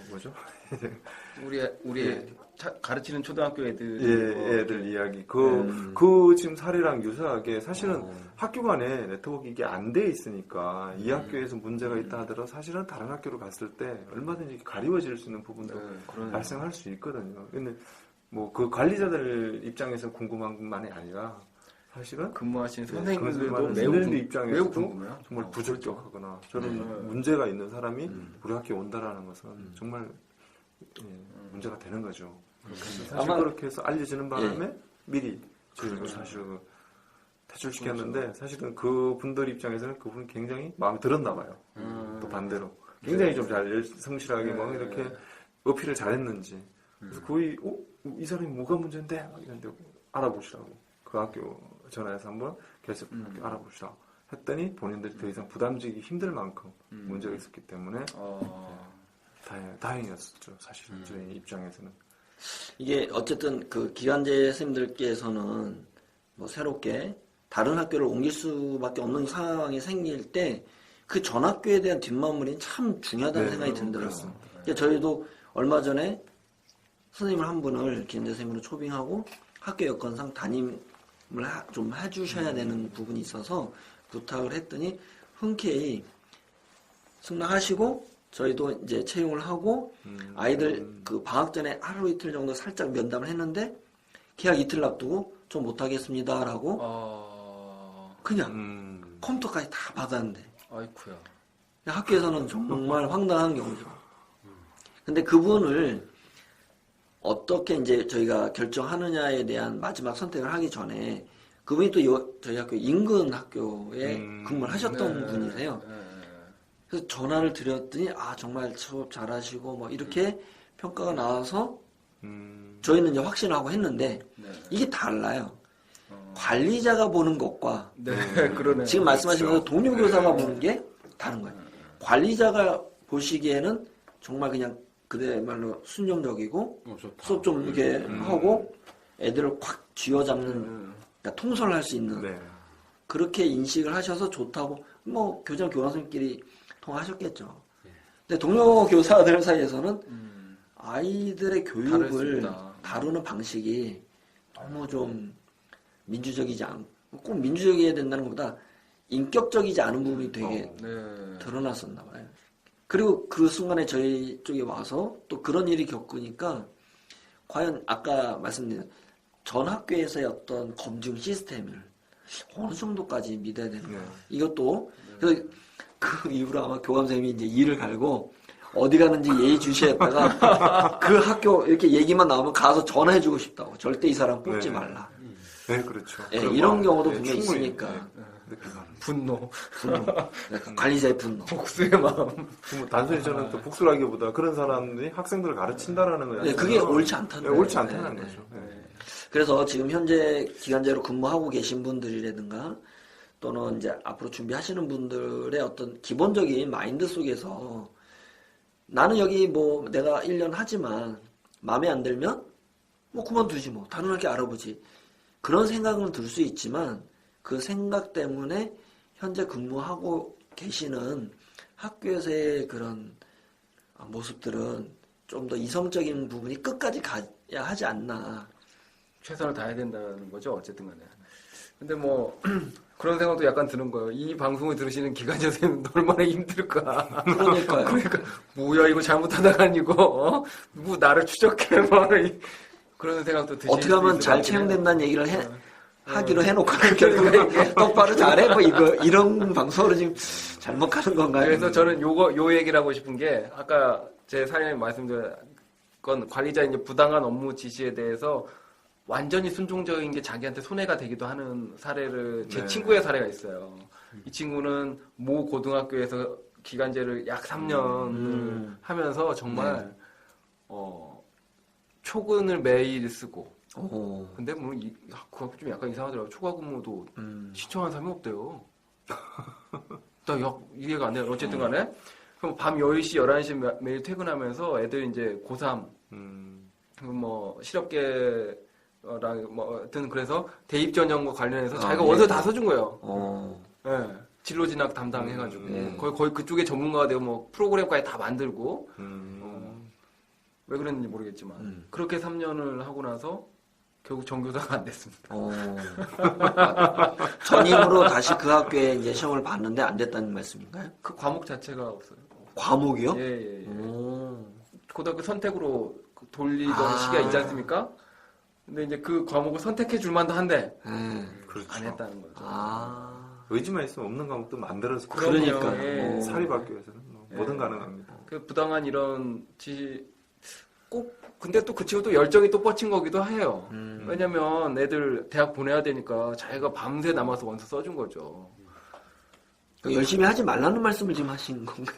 뭐죠? 우리 가르치는 초등학교 애들 애들 이야기 그 지금 사례랑 유사하게 사실은 학교 간에 네트워크 이게 안 돼 있으니까 이 학교에서 문제가 있다 하더라도 사실은 다른 학교로 갔을 때 얼마든지 가리워질 수 있는 부분도 발생할 수 있거든요. 근데 뭐 그 관리자들 입장에서 궁금한 것만이 아니라 사실은 근무하시는 선생님들도 선생님들 입장에서 매우 궁금해요. 정말 부적격하거나 저런 문제가 있는 사람이 우리 학교에 온다라는 것은 정말 문제가 되는 거죠. 사실 아마 그렇게 해서 알려지는 바람에 미리 저희가 사실 퇴출시켰는데 사실은 그 분들 입장에서는 그분 굉장히 마음에 들었나 봐요. 또 반대로 굉장히 좀 잘 성실하게 막 이렇게 어필을 잘했는지 그래서 거의 이 사람이 뭐가 문제인데 이런데 알아보시라고 그 학교 전화해서 한번 계속 알아보시라 했더니 본인들이 더 이상 부담지기 힘들 만큼 문제가 있었기 때문에 다행이었죠. 사실은 저희 입장에서는. 이게 어쨌든 그 기간제 선생님들께서는 뭐 새롭게 다른 학교를 옮길 수밖에 없는 상황이 생길 때 그 전 학교에 대한 뒷마무리는 참 중요하다는 생각이 들더라고요. 저희도 얼마 전에 선생님을 한 분을 기간제 선생님으로 초빙하고 학교 여건상 담임을 좀 해주셔야 되는 부분이 있어서 부탁을 했더니 흔쾌히 승낙하시고 저희도 이제 채용을 하고 아이들 그 방학 전에 하루 이틀 정도 살짝 면담을 했는데 계약 이틀 앞두고 좀 못하겠습니다라고 그냥 컴퓨터까지 다 받았는데 아이쿠야. 학교에서는 정말 황당한 경우죠. 근데 그분을 어떻게 이제 저희가 결정하느냐에 대한 마지막 선택을 하기 전에 그분이 또 저희 학교 인근 학교에 근무를 하셨던 분이세요. 그래서 전화를 드렸더니 정말 수업 잘하시고 뭐 이렇게 평가가 나와서 저희는 이제 확신하고 했는데 이게 달라요. 관리자가 보는 것과 그러네. 지금 말씀하신 대로 동료 교사가 보는 게 다른 거예요. 관리자가 보시기에는 정말 그냥 그대말로 순정적이고 수업 좀 이렇게 하고 애들을 콱 쥐어잡는 그러니까 통솔할 수 있는 그렇게 인식을 하셔서 좋다고 뭐 교장 교감 선생님끼리 통화하셨겠죠. 근데 동료 교사들 사이에서는 아이들의 교육을 다루는 방식이 너무 좀 민주적이지 않고 꼭 민주적이어야 된다는 것보다 인격적이지 않은 부분이 되게 드러났었나 봐요. 그리고 그 순간에 저희 쪽에 와서 또 그런 일이 겪으니까 과연 아까 말씀드린 전 학교에서의 어떤 검증 시스템을 어느 정도까지 믿어야 되는가. 이것도 그래서 그 이후로 아마 교감 선생님이 이제 이를 갈고 어디 가는지 예의주시했다가 그 학교 이렇게 얘기만 나오면 가서 전화해주고 싶다고. 절대 이 사람 뽑지 말라. 네, 그렇죠. 이런 경우도 분명히 있으니까. 분노. 관리자의 분노. 복수의 마음. 단순히 저는 또 복수라기보다 그런 사람들이 학생들을 가르친다라는 거예요. 그게 옳지 않다는 거예요. 옳지 않다는 거죠. 그래서 지금 현재 기간제로 근무하고 계신 분들이라든가 또는 이제 앞으로 준비하시는 분들의 어떤 기본적인 마인드 속에서 나는 여기 뭐 내가 1년 하지만 마음에 안 들면 뭐 그만두지 뭐 다른 학교 알아보지 그런 생각은 들 수 있지만 그 생각 때문에 현재 근무하고 계시는 학교에서의 그런 모습들은 좀 더 이성적인 부분이 끝까지 가야 하지 않나. 최선을 다해야 된다는 거죠, 어쨌든 간에. 근데 뭐, 그런 생각도 약간 드는 거예요. 이 방송을 들으시는 기간제 선생님도 얼마나 힘들까. 그러니까요. 그러니까, 뭐야, 이거 잘못하다가 아니고, 뭐, 나를 추적해, 뭐, 그런 생각도 드시고. 어떻게 하면 잘 채용된다는 얘기를 하기로 해놓고, 결국에 똑바로 잘해, 뭐, 이런 방송으로 지금 잘못 가는 건가요? 그래서 저는 요 얘기를 하고 싶은 게, 아까 제 사연에 말씀드린 건 관리자의 이제 부당한 업무 지시에 대해서 완전히 순종적인 게 자기한테 손해가 되기도 하는 사례를 제 친구의 사례가 있어요. 이 친구는 모 고등학교에서 기간제를 약 3년을 하면서 정말 초근을 매일 쓰고 근데 뭐 그 학교 좀 약간 이상하더라고요. 초과 근무도 신청한 사람이 없대요. 나 이해가 안 돼요. 어쨌든 간에 그럼 밤 10시, 11시 매일 퇴근하면서 애들 이제 고3 뭐 실업계 뭐 하여튼 그래서 대입 전형과 관련해서 자기가 네. 원서 다 써준 거예요. 네. 진로 진학 담당해가지고 거의 그쪽에 전문가가 되고 뭐 프로그램까지 다 만들고 왜 그랬는지 모르겠지만 그렇게 3년을 하고 나서 결국 전교사가 안 됐습니다. 전임으로 다시 그 학교에 이제 시험을 봤는데 안 됐다는 말씀인가요? 그 과목 자체가 없어요. 과목이요? 예. 오. 고등학교 선택으로 돌리던 시기가 있지 않습니까? 근데 이제 그 과목을 선택해 줄 만도 한데 그렇죠. 안 했다는 거죠. 의지만 있으면 없는 과목도 만들어서 그러니까요. 예. 사립학교에서는 뭐든 가능합니다. 그 부당한 이런 꼭 근데 또 그 친구 또 열정이 또 뻗친 거기도 해요. 왜냐면 애들 대학 보내야 되니까 자기가 밤새 남아서 원서 써준 거죠. 열심히 하지 말라는 말씀을 지금 하시는 건가요?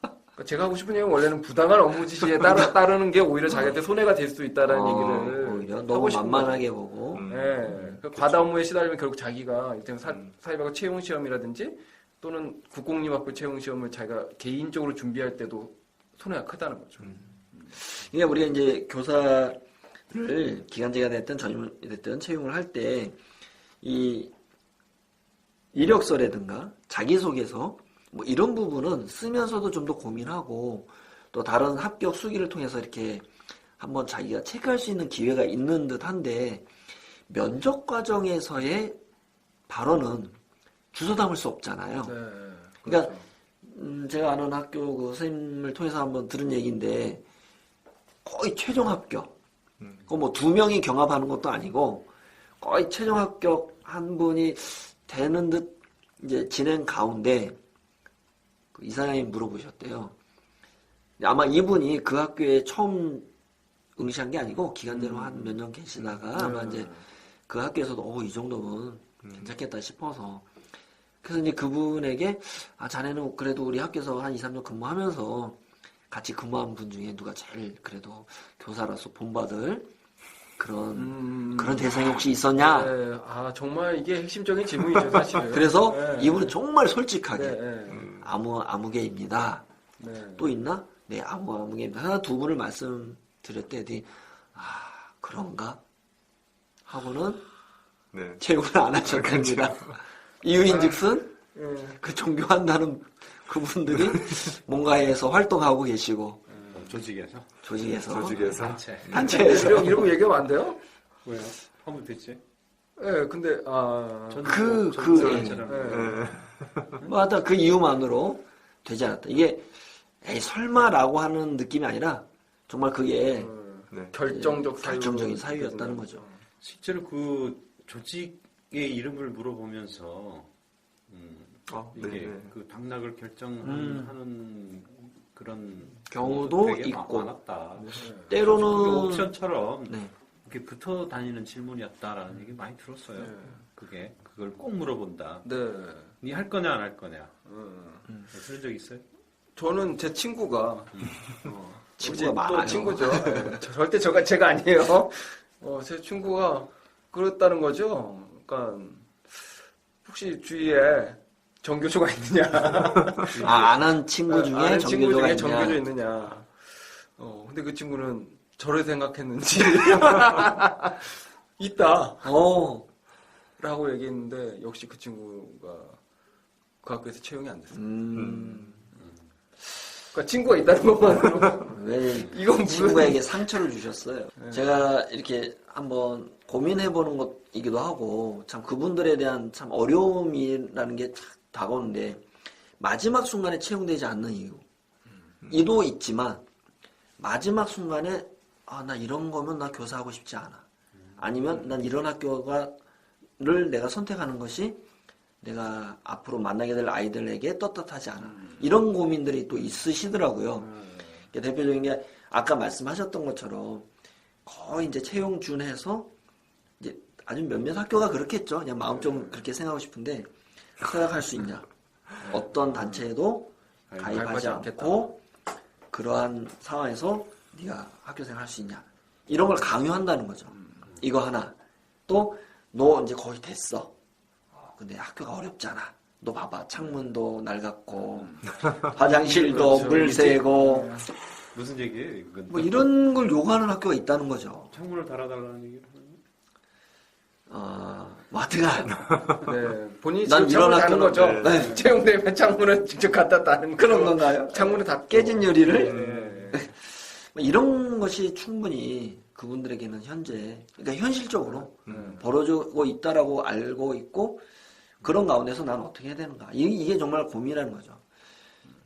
그러니까 제가 하고 싶은 얘기는 원래는 부당한 업무 지시에 따르는 게 오히려 자기한테 손해가 될 수 있다는 얘기를 오히려 하고 너무 싶은 만만하게 보고. 그 과다 업무에 시달리면 결국 자기가 이를테면 사립학교 채용 시험이라든지 또는 국공립학교 채용 시험을 자기가 개인적으로 준비할 때도 손해가 크다는 거죠. 그러니까 우리가 이제 교사를 기간제가 됐든 전임이 됐든 채용을 할 때 이 이력서라든가 자기소개서 뭐 이런 부분은 쓰면서도 좀 더 고민하고 또 다른 합격 수기를 통해서 이렇게 한번 자기가 체크할 수 있는 기회가 있는 듯한데 면접 과정에서의 발언은 주워 담을 수 없잖아요. 그러니까 제가 아는 학교 그 선생님을 통해서 한번 들은 얘기인데 거의 최종 합격. 그 뭐 2명이 경합하는 것도 아니고 거의 최종 합격 한 분이 되는 듯 이제 진행 가운데 그 이사장이 물어보셨대요. 아마 이분이 그 학교에 처음 응시한 게 아니고 기간제로 한 몇 년 계시다가 아마 이제 그 학교에서도 이 정도면 괜찮겠다 싶어서 그래서 이제 그분에게 자네는 그래도 우리 학교에서 한 2, 3년 근무하면서 같이 근무한 분 중에 누가 제일 그래도 교사로서 본받을 그런 대상이 혹시 있었냐? 네. 정말 이게 핵심적인 질문이죠, 사실은. 그래서 네. 이분은 정말 솔직하게 네. 아무개입니다. 네. 또 있나? 네, 아무개입니다. 하나 두 분을 말씀드렸더니 그런가? 하고는 채용을 안 하셨답니다. 이유인즉슨 그 종교한다는 그분들이 뭔가에서 활동하고 계시고 조직에서 단체에서 이런 거 얘기하면 안 돼요? 왜요? 하면 되지. 네, 근데 뭐 하여튼 그 이유만으로 되지 않았다. 이게 설마라고 하는 느낌이 아니라 정말 그게 결정적인 사유였다는 거죠. 실제로 그 조직의 이름을 물어보면서 이게 그 당락을 결정하는 그런 경우도 되게 있고 많았다. 때로는 옵션처럼 이렇게 붙어 다니는 질문이었다라는 얘기 많이 들었어요. 그걸 꼭 물어본다. 네 할 거냐 안 할 거냐. 그런 적 있어요? 저는 제 친구가 친구가 많아요. 또 친구죠. 절대 제가 아니에요. 제 친구가 그랬다는 거죠. 그러니까 혹시 주위에 정교조가 있느냐? 아는 친구 중에 아는 친구 정교조가 중에 있냐? 정교조 있느냐? 근데 그 친구는 저를 생각했는지 있다. 라고 얘기했는데 역시 그 친구가 그 학교에서 채용이 안 됐어요. 그러니까 친구가 있다는 것만으로 왜 이건 무슨 친구에게 상처를 주셨어요? 제가 이렇게 한번 고민해보는 것이기도 하고 참 그분들에 대한 참 어려움이라는 게 다가오는데 마지막 순간에 채용되지 않는 이유도 있지만 마지막 순간에 나 이런 거면 나 교사하고 싶지 않아. 아니면 난 이런 학교를 내가 선택하는 것이 내가 앞으로 만나게 될 아이들에게 떳떳하지 않아. 이런 고민들이 또 있으시더라고요. 대표적인 게 아까 말씀하셨던 것처럼 거의 이제 채용준해서 이제 아주 몇몇 학교가 그렇겠죠. 그냥 마음적으로 그렇게 생각하고 싶은데 생각할 수 있냐. 어떤 단체에도 가입하지 않고 그러한 상황에서 네가 학교생활 할 수 있냐. 이런 걸 강요한다는 거죠. 이거 하나. 또 너 이제 거의 됐어. 근데 학교가 어렵잖아. 너 봐봐. 창문도 낡았고 화장실도 그렇죠. 물 새고 무슨 얘기예요? 뭐 이런 걸 요구하는 학교가 있다는 거죠. 창문을 달아달라는 얘기를 하는 등한. 네, 본인이 난 직접 창문을 이런 다는 거죠. 학교는- 네. 채용되면 창문을 직접 갖다 다는 그런 건가요? 창문을 다 깨진 요리를? 네. 뭐 이런 것이 충분히 그분들에게는 현재, 그러니까 현실적으로 벌어지고 있다라고 알고 있고, 그런 가운데서 난 어떻게 해야 되는가. 이게 정말 고민이라는 거죠.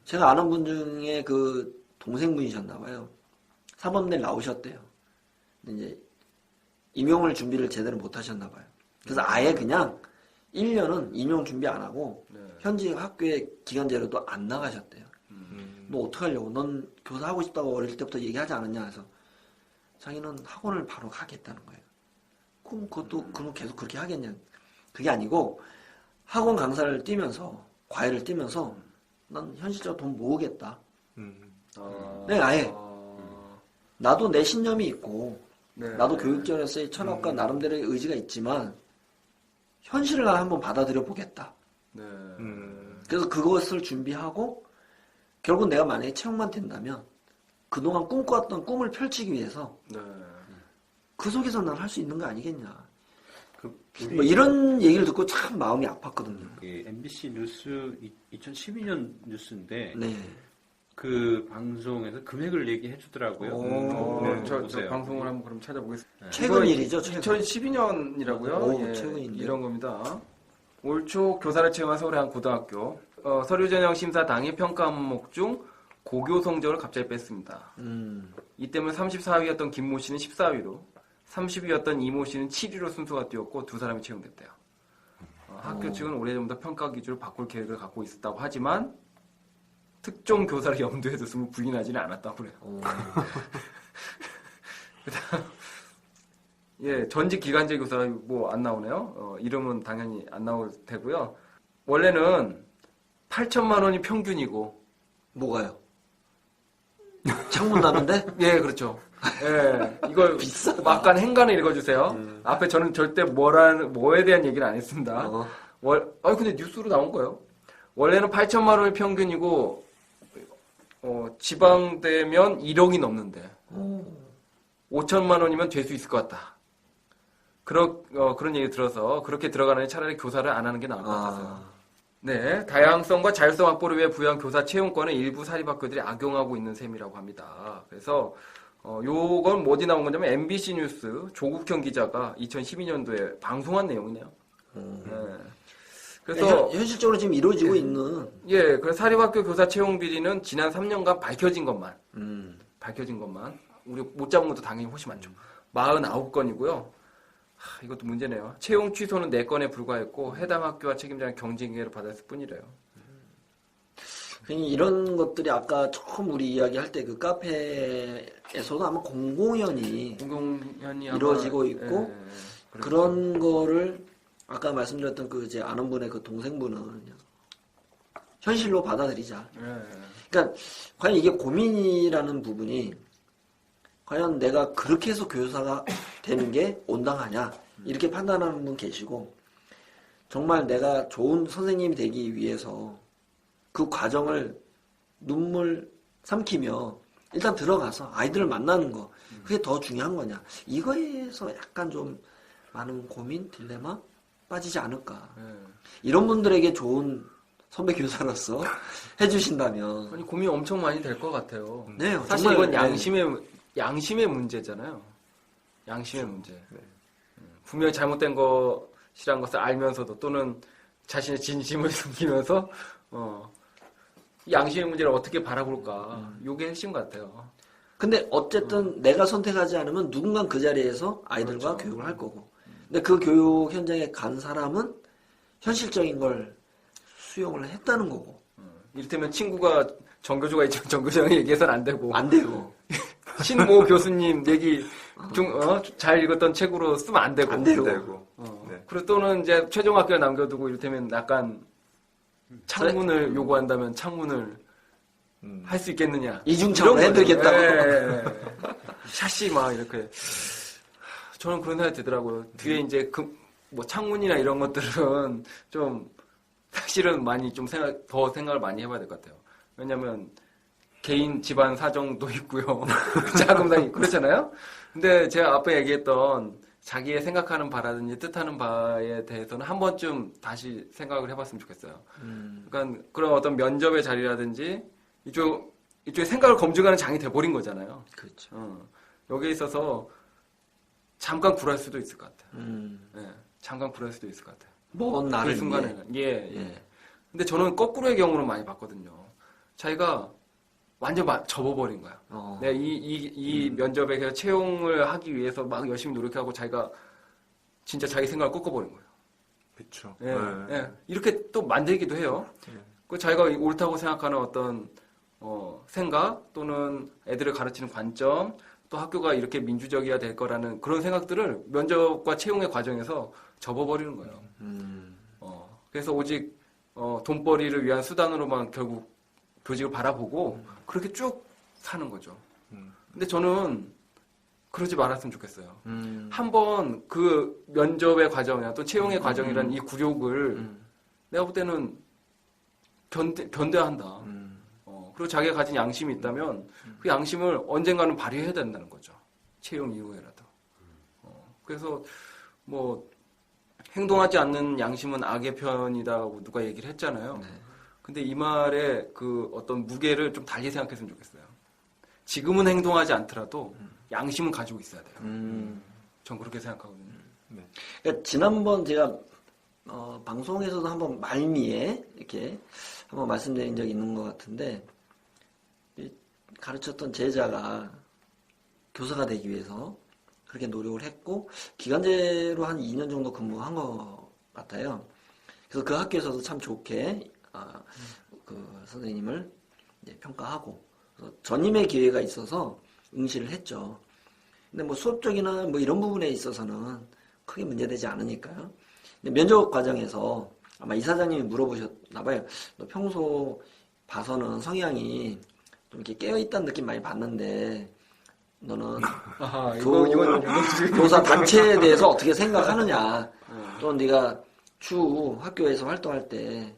제가 아는 분 중에 그 동생분이셨나봐요. 사범대를 나오셨대요. 근데 이제 임용을 준비를 제대로 못 하셨나봐요. 그래서 아예 그냥 1년은 임용 준비 안 하고 현지 학교에 기간제로도 안 나가셨대요. 너 어떡하려고? 넌 교사 하고 싶다고 어릴 때부터 얘기하지 않았냐 해서 자기는 학원을 바로 가겠다는 거예요. 그럼 그럼 계속 그렇게 하겠냐? 그게 아니고 학원 강사를 뛰면서 과외를 뛰면서 난 현실적으로 돈 모으겠다. 네, 아예 나도 내 신념이 있고 네. 나도 교육전에서의 철학과 나름대로의 의지가 있지만 현실을 난 한번 받아들여 보겠다. 네. 그래서 그것을 준비하고 결국 내가 만약에 채용만 된다면 그동안 꿈꿔왔던 꿈을 펼치기 위해서 네. 그 속에서 난 할 수 있는 거 아니겠냐. 뭐 이런 얘기를 듣고 참 마음이 아팠거든요. MBC 뉴스 2012년 뉴스인데 네. 그 방송에서 금액을 얘기해 주더라고요. 오. 저 보세요. 방송을 한번 그럼 찾아보겠습니다. 최근 일이죠, 최근. 2012년이라고요? 오, 예, 최근인데요. 이런 겁니다. 올 초 교사를 채용한 서울의 한 고등학교 서류 전형 심사 당일 평가 항목 중 고교 성적을 갑자기 뺐습니다. 이 때문에 34위였던 김모 씨는 14위로 30위였던 이모 씨는 7위로 순서가 뛰었고 두 사람이 채용됐대요. 학교 측은 오래전부터 평가 기준을 바꿀 계획을 갖고 있었다고 하지만 특정 교사를 염두에 뒀으면 부인하지는 않았다고 그래요. 그다음 예, 전직 기간제 교사 뭐 안 나오네요. 이름은 당연히 안 나올 테고요. 원래는 8천만 원이 평균이고 뭐가요? 창문 나는데? 예, 그렇죠. 예, 이걸 비싸다. 막간 행간을 읽어주세요. 앞에 저는 절대 뭐에 대한 얘기를 안 했습니다. 근데 뉴스로 나온 거예요. 원래는 8천만 원이 평균이고, 지방되면 1억이 넘는데, 5천만 원이면 될 수 있을 것 같다. 그런 얘기 들어서, 그렇게 들어가는 차라리 교사를 안 하는 게 나을 것 같아서요. 네, 다양성과 자율성 확보를 위해 부여한 교사 채용권을 일부 사립학교들이 악용하고 있는 셈이라고 합니다. 그래서 요건 어디 나온 거냐면 MBC 뉴스 조국현 기자가 2012년도에 방송한 내용이네요. 네. 그래서 현실적으로 지금 이루어지고 있는. 예, 그래서 사립학교 교사 채용 비리는 지난 3년간 밝혀진 것만 우리 못 잡은 것도 당연히 훨씬 많죠. 49건이고요. 이것도 문제네요. 채용 취소는 4건에 불과했고 해당 학교와 책임자는 경징계를 받았을 뿐이래요. 이런 것들이 아까 처음 우리 이야기할 때 그 카페에서도 아마 공공연히 이루어지고 있고 그런 거를 아까 말씀드렸던 그 이제 아는 분의 그 동생분은 현실로 받아들이자. 그러니까 과연 이게 고민이라는 부분이 과연 내가 그렇게 해서 교사가 되는 게 온당하냐 이렇게 판단하는 분 계시고 정말 내가 좋은 선생님이 되기 위해서 그 과정을 눈물 삼키며 일단 들어가서 아이들을 만나는 거 그게 더 중요한 거냐 이거에서 약간 좀 많은 고민 딜레마 빠지지 않을까 이런 분들에게 좋은 선배 교사로서 해주신다면 아니 고민 엄청 많이 될 것 같아요. 네, 사실 정말, 이건 양심의 문제잖아요. 양심의 문제. 분명히 잘못된 것이란 것을 알면서도 또는 자신의 진심을 숨기면서 양심의 문제를 어떻게 바라볼까. 이게 핵심 같아요. 근데 어쨌든 내가 선택하지 않으면 누군가 그 자리에서 아이들과 그렇죠. 교육을 할 거고 근데 그 교육 현장에 간 사람은 현실적인 걸 수용을 했다는 거고 이를테면 친구가 정교조가 있지만 정교조랑 얘기해서는 안 되고 안 되고 신모 교수님 얘기 잘 읽었던 책으로 쓰면 안 되고. 안 되고. 네. 그리고 또는 이제 최종 학교에 남겨두고 이를테면 약간 창문을 요구한다면 창문을 할 수 있겠느냐. 이중창으로 이런 거죠. 해드리겠다고. 예. 샤시 막 이렇게. 저는 그런 생각이 들더라고요. 뒤에 이제 뭐 창문이나 이런 것들은 좀 사실은 많이 좀 더 생각을 많이 해봐야 될 것 같아요. 왜냐면 개인 집안 사정도 있고요. 자금상이 그렇잖아요. 근데 제가 앞에 얘기했던 자기의 생각하는 바라든지 뜻하는 바에 대해서는 한 번쯤 다시 생각을 해봤으면 좋겠어요. 그러니까 그런 어떤 면접의 자리라든지 이쪽에 생각을 검증하는 장이 돼버린 거잖아요. 그렇죠. 여기에 있어서 잠깐 굴할 수도 있을 것 같아요. 예, 잠깐 굴할 수도 있을 것 같아요. 먼 나를 그 순간에는. 예. 근데 저는 거꾸로의 경우는 많이 봤거든요. 자기가 완전 접어버린 거야. 내가 이 면접에 그냥 채용을 하기 위해서 막 열심히 노력하고 자기가 진짜 자기 생각을 꺾어버린 거예요. 그렇죠. 예. 이렇게 또 만들기도 해요. 그 자기가 옳다고 생각하는 어떤 생각 또는 애들을 가르치는 관점 또 학교가 이렇게 민주적이어야 될 거라는 그런 생각들을 면접과 채용의 과정에서 접어버리는 거예요. 그래서 오직 돈벌이를 위한 수단으로만 결국 교직을 바라보고 그렇게 쭉 사는 거죠. 근데 저는 그러지 말았으면 좋겠어요. 한번 그 면접의 과정이나 또 채용의 과정이라는 이 굴욕을 내가 볼 때는 견뎌야 한다. 그리고 자기가 가진 양심이 있다면 그 양심을 언젠가는 발휘해야 된다는 거죠. 채용 이후에라도. 그래서 뭐 행동하지 않는 양심은 악의 편이다고 누가 얘기를 했잖아요. 네. 근데 이 말의 그 어떤 무게를 좀 달리 생각했으면 좋겠어요. 지금은 행동하지 않더라도 양심은 가지고 있어야 돼요. 전 그렇게 생각하거든요. 그러니까 지난번 제가 방송에서도 한번 말미에 이렇게 한번 말씀드린 적이 있는 것 같은데 가르쳤던 제자가 교사가 되기 위해서 그렇게 노력을 했고 기간제로 한 2년 정도 근무한 것 같아요. 그래서 그 학교에서도 참 좋게 그 선생님을 이제 평가하고 전임의 기회가 있어서 응시를 했죠. 근데 뭐 수업적이나 뭐 이런 부분에 있어서는 크게 문제되지 않으니까요. 근데 면접 과정에서 아마 이사장님이 물어보셨나 봐요. 너 평소 봐서는 성향이 좀 이렇게 깨어있다는 느낌 많이 받는데 너는 교사 단체에 대해서 어떻게 생각하느냐. 또 네가 추후 학교에서 활동할 때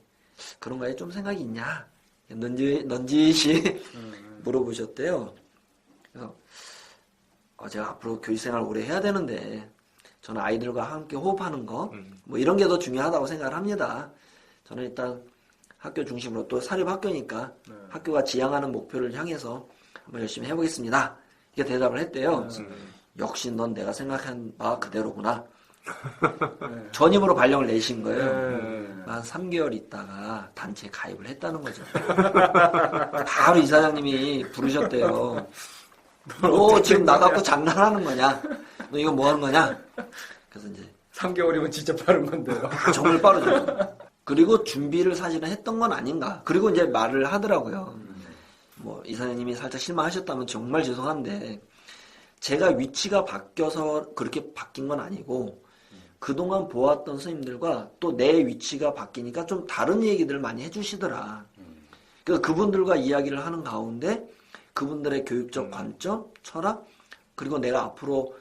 그런 거에 좀 생각이 있냐. 넌지시 물어보셨대요. 그래서 제가 앞으로 교육생활 오래 해야 되는데 저는 아이들과 함께 호흡하는 거 뭐 이런 게 더 중요하다고 생각을 합니다. 저는 일단 학교 중심으로 또 사립학교니까 학교가 지향하는 목표를 향해서 한번 열심히 해보겠습니다. 이렇게 대답을 했대요. 역시 넌 내가 생각한 바 그대로구나. 전임으로 발령을 내신 거예요. 한 3개월 있다가 단체에 가입을 했다는 거죠. 바로 이사장님이 부르셨대요. 너 지금 나갖고 장난하는 거냐? 너 이거 뭐 하는 거냐? 그래서 이제 3개월이면 진짜 빠른 건데요. 정말 빠르죠. 그리고 준비를 사실은 했던 건 아닌가. 그리고 이제 말을 하더라고요. 뭐 이사장님이 살짝 실망하셨다면 정말 죄송한데 제가 위치가 바뀌어서 그렇게 바뀐 건 아니고 그동안 보았던 선생님들과 또 내 위치가 바뀌니까 좀 다른 얘기들을 많이 해주시더라. 그래서 그분들과 이야기를 하는 가운데 그분들의 교육적 관점, 철학, 그리고 내가 앞으로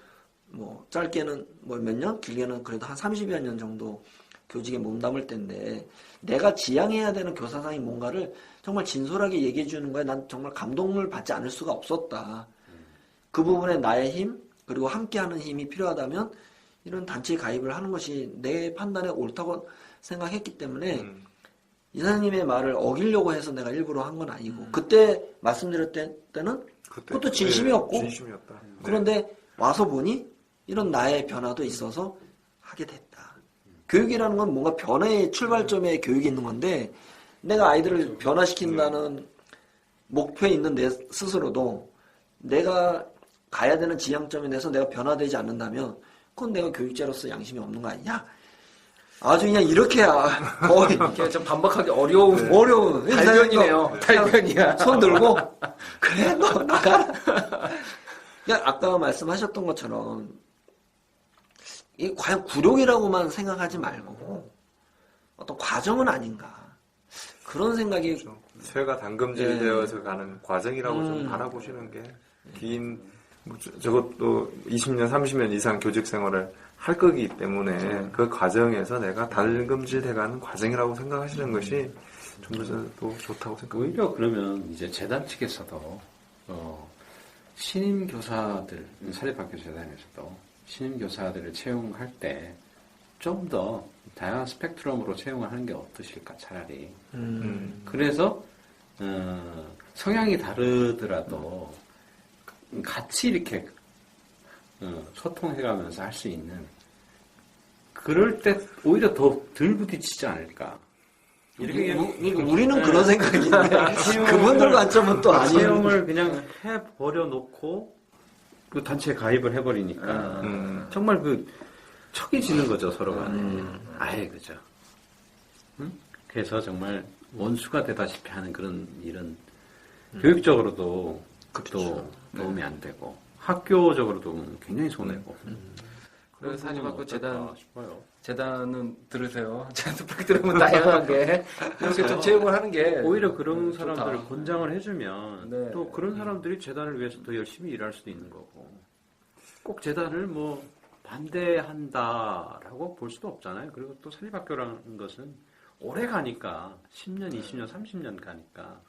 뭐 짧게는 뭐 몇 년, 길게는 그래도 한 30여 년 정도 교직에 몸담을 텐데 내가 지향해야 되는 교사상이 뭔가를 정말 진솔하게 얘기해 주는 거에 난 정말 감동을 받지 않을 수가 없었다. 그 부분에 나의 힘, 그리고 함께하는 힘이 필요하다면 이런 단체에 가입을 하는 것이 내 판단에 옳다고 생각했기 때문에 이사님의 말을 어기려고 해서 내가 일부러 한 건 아니고 그때 말씀드렸을 때는 그것도 진심이었고 진심이었다. 그런데 와서 보니 이런 나의 변화도 있어서 하게 됐다. 교육이라는 건 뭔가 변화의 출발점에 교육이 있는 건데 내가 아이들을 변화시킨다는 목표에 있는 내 스스로도 내가 가야 되는 지향점에 대해서 내가 변화되지 않는다면 그건 내가 교육자로서 양심이 없는 거 아니냐? 아주 그냥 이렇게야 거의 이렇게 좀 반박하기 어려운 달변이네요. 달변이야. 손 들고 그래 너 나가라. 그냥 아까 말씀하셨던 것처럼 이 과연 굴욕이라고만 생각하지 말고 어떤 과정은 아닌가 그런 생각이 그렇죠. 쇠가 담금질되어서 가는 과정이라고 좀 바라보시는 게 긴 적어도 20년, 30년 이상 교직 생활을 할 거기 때문에 그 과정에서 내가 담금질돼가는 과정이라고 생각하시는 것이 좀 더 좋다고 생각합니다. 오히려 그러면 이제 재단 측에서도 신임 교사들 사립학교 재단에서도 신임 교사들을 채용할 때 좀 더 다양한 스펙트럼으로 채용을 하는 게 어떠실까 차라리. 그래서 성향이 다르더라도 같이 이렇게 소통해가면서 할 수 있는 그럴 때 오히려 더 덜 부딪히지 않을까. 이렇게 우리는 그런 생각인데 그분들 관점은 또 아니에요. 채용을 그냥 해버려 놓고 그 단체에 가입을 해버리니까 정말 그 척이 지는 거죠 서로 간에. 아예 그죠. 그래서 정말 원수가 되다시피 하는 그런 일은 교육적으로도 또 도움이 안 되고 학교적으로도 굉장히 손해고. 그래서 사립학교 재단 싶어요. 재단은 들으세요. 재단 스펙트럼은 다양하게 이렇게 좀 채용을 하는 게 오히려 그런 좋다. 사람들을 권장을 해주면 네. 또 그런 사람들이 재단을 위해서 더 열심히 일할 수도 있는 거고 꼭 재단을 뭐 반대한다라고 볼 수도 없잖아요. 그리고 또 사립학교라는 것은 오래 가니까 10년, 20년, 30년 가니까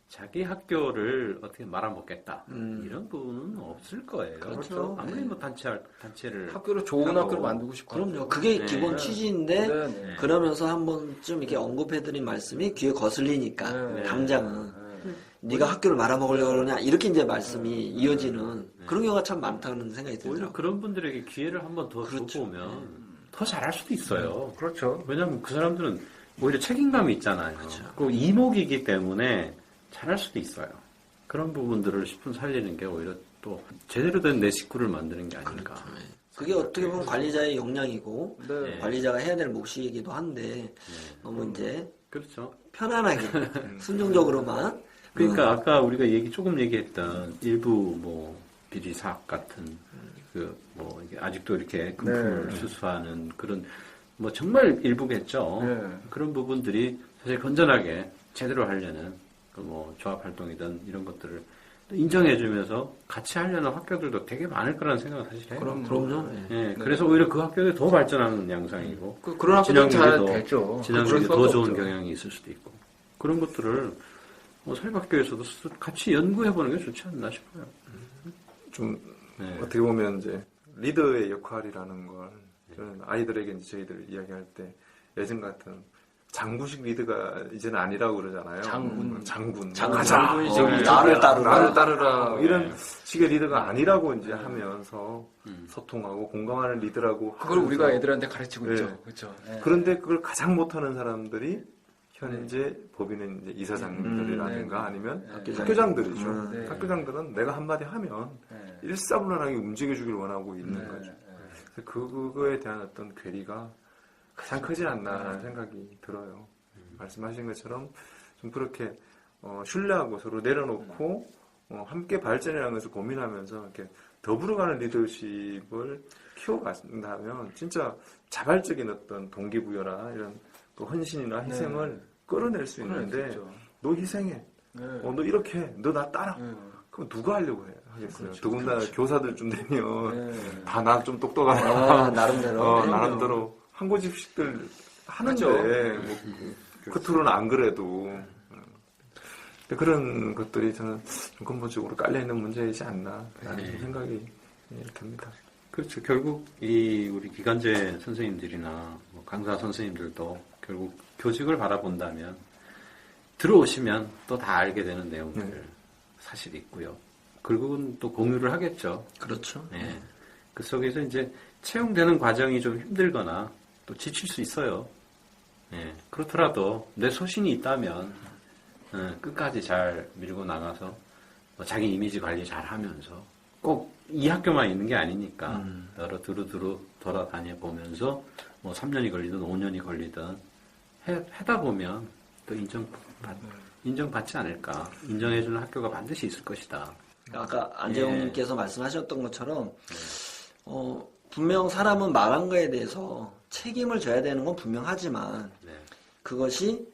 자기 학교를 어떻게 말아먹겠다 이런 부분은 없을 거예요. 그렇죠. 아무리 뭐 단체를 학교를 좋은 하고. 학교로 만들고 싶고 그럼요. 그게 네. 기본 취지인데 네, 네. 그러면서 한 번쯤 이렇게 언급해드린 말씀이 귀에 거슬리니까 네. 당장은 네가 학교를 말아먹으려고 그러냐 이렇게 이제 말씀이 이어지는 그런 경우가 참 많다는 생각이 오히려 들더라고요. 그런 분들에게 기회를 한 번 더 그렇죠. 주고 오면 더 잘할 수도 있어요. 그렇죠. 왜냐하면 그 사람들은 오히려 책임감이 있잖아요. 그 이목이기 때문에 잘할 수도 있어요. 그런 부분들을 10분 살리는 게 오히려 또 제대로 된 내 식구를 만드는 게 아닐까. 그게 어떻게 보면 관리자의 역량이고 네. 관리자가 해야 될 몫이기도 한데 너무 이제 그렇죠. 편안하게 순종적으로만 그러니까 아까 우리가 조금 얘기했던 일부 뭐 비리 사업 같은 그 뭐 아직도 이렇게 금품을 네. 수수하는 그런 뭐 정말 일부겠죠. 네. 그런 부분들이 사실 건전하게 제대로 하려는 그 뭐 조합 활동이든 이런 것들을 인정해주면서 같이 하려는 학교들도 되게 많을 거라는 생각을 사실 해요. 그럼요. 예, 그래서 오히려 그 학교들이 더 발전하는 양상이고 그런 학교는 잘 진학률이 되죠. 진학률이 그럴 더 수밖에 좋은 없죠. 경향이 있을 수도 있고 그런 것들을 뭐 사립학교에서도 같이 연구해보는 게 좋지 않나 싶어요. 좀 네. 어떻게 보면 이제 리더의 역할이라는 걸 저는 아이들에게 이제 저희들 이야기할 때 예전 같은 장구식 리더가 이제는 아니라고 그러잖아요. 장군. 장군. 장군이 가자. 저기 나를 따르라. 나를 따르라. 이런 식의 리더가 아니라고 이제 하면서 소통하고 공감하는 리더라고. 그걸 하면서 우리가 애들한테 가르치고 네. 있죠. 그렇죠. 네. 그런데 그걸 가장 못하는 사람들이 현재 법인은 이제 이사장님들이라든가 네. 아니면 학교장. 학교장들이죠. 네. 학교장들은 내가 한마디 하면 네. 일사불란하게 움직여주길 원하고 있는 네. 거죠. 네. 그래서 그거에 대한 어떤 괴리가 가장 크지 않나라는 생각이 들어요. 말씀하신 것처럼 좀 그렇게 신뢰하고 서로 내려놓고 함께 발전이라는 것을 고민하면서 이렇게 더불어가는 리더십을 키워간다면 진짜 자발적인 어떤 동기부여나 이런 그 헌신이나 희생을 끌어낼 수 있는데 너 희생해. 네. 너 이렇게 해. 너 나 따라. 네. 그럼 누가 하려고 하겠어요. 그렇죠. 더군다나 교사들쯤 되면 네. 다 나 좀 똑똑하다. 나름대로. 나름대로 한 고집씩들 하는데 뭐 겉으로는 안 그래도 그런 것들이 저는 좀 근본적으로 깔려있는 문제이지 않나라는 좀 생각이 듭니다. 그렇죠. 결국 우리 기간제 선생님들이나 뭐 강사 선생님들도 결국 교직을 바라본다면 들어오시면 또 다 알게 되는 내용들 사실 있고요. 결국은 또 공유를 하겠죠. 그렇죠. 네. 그 속에서 이제 채용되는 과정이 좀 힘들거나 또 지칠 수 있어요. 네. 그렇더라도 내 소신이 있다면 끝까지 잘 밀고 나가서 뭐 자기 이미지 관리 잘 하면서 꼭 이 학교만 있는 게 아니니까 여러 두루두루 돌아다녀 보면서 뭐 3년이 걸리든 5년이 걸리든 하다 보면 또 인정받지 않을까. 인정해주는 학교가 반드시 있을 것이다. 아까 안재홍님께서 말씀하셨던 것처럼 분명 사람은 말한 거에 대해서 책임을 져야 되는 건 분명하지만 네. 그것이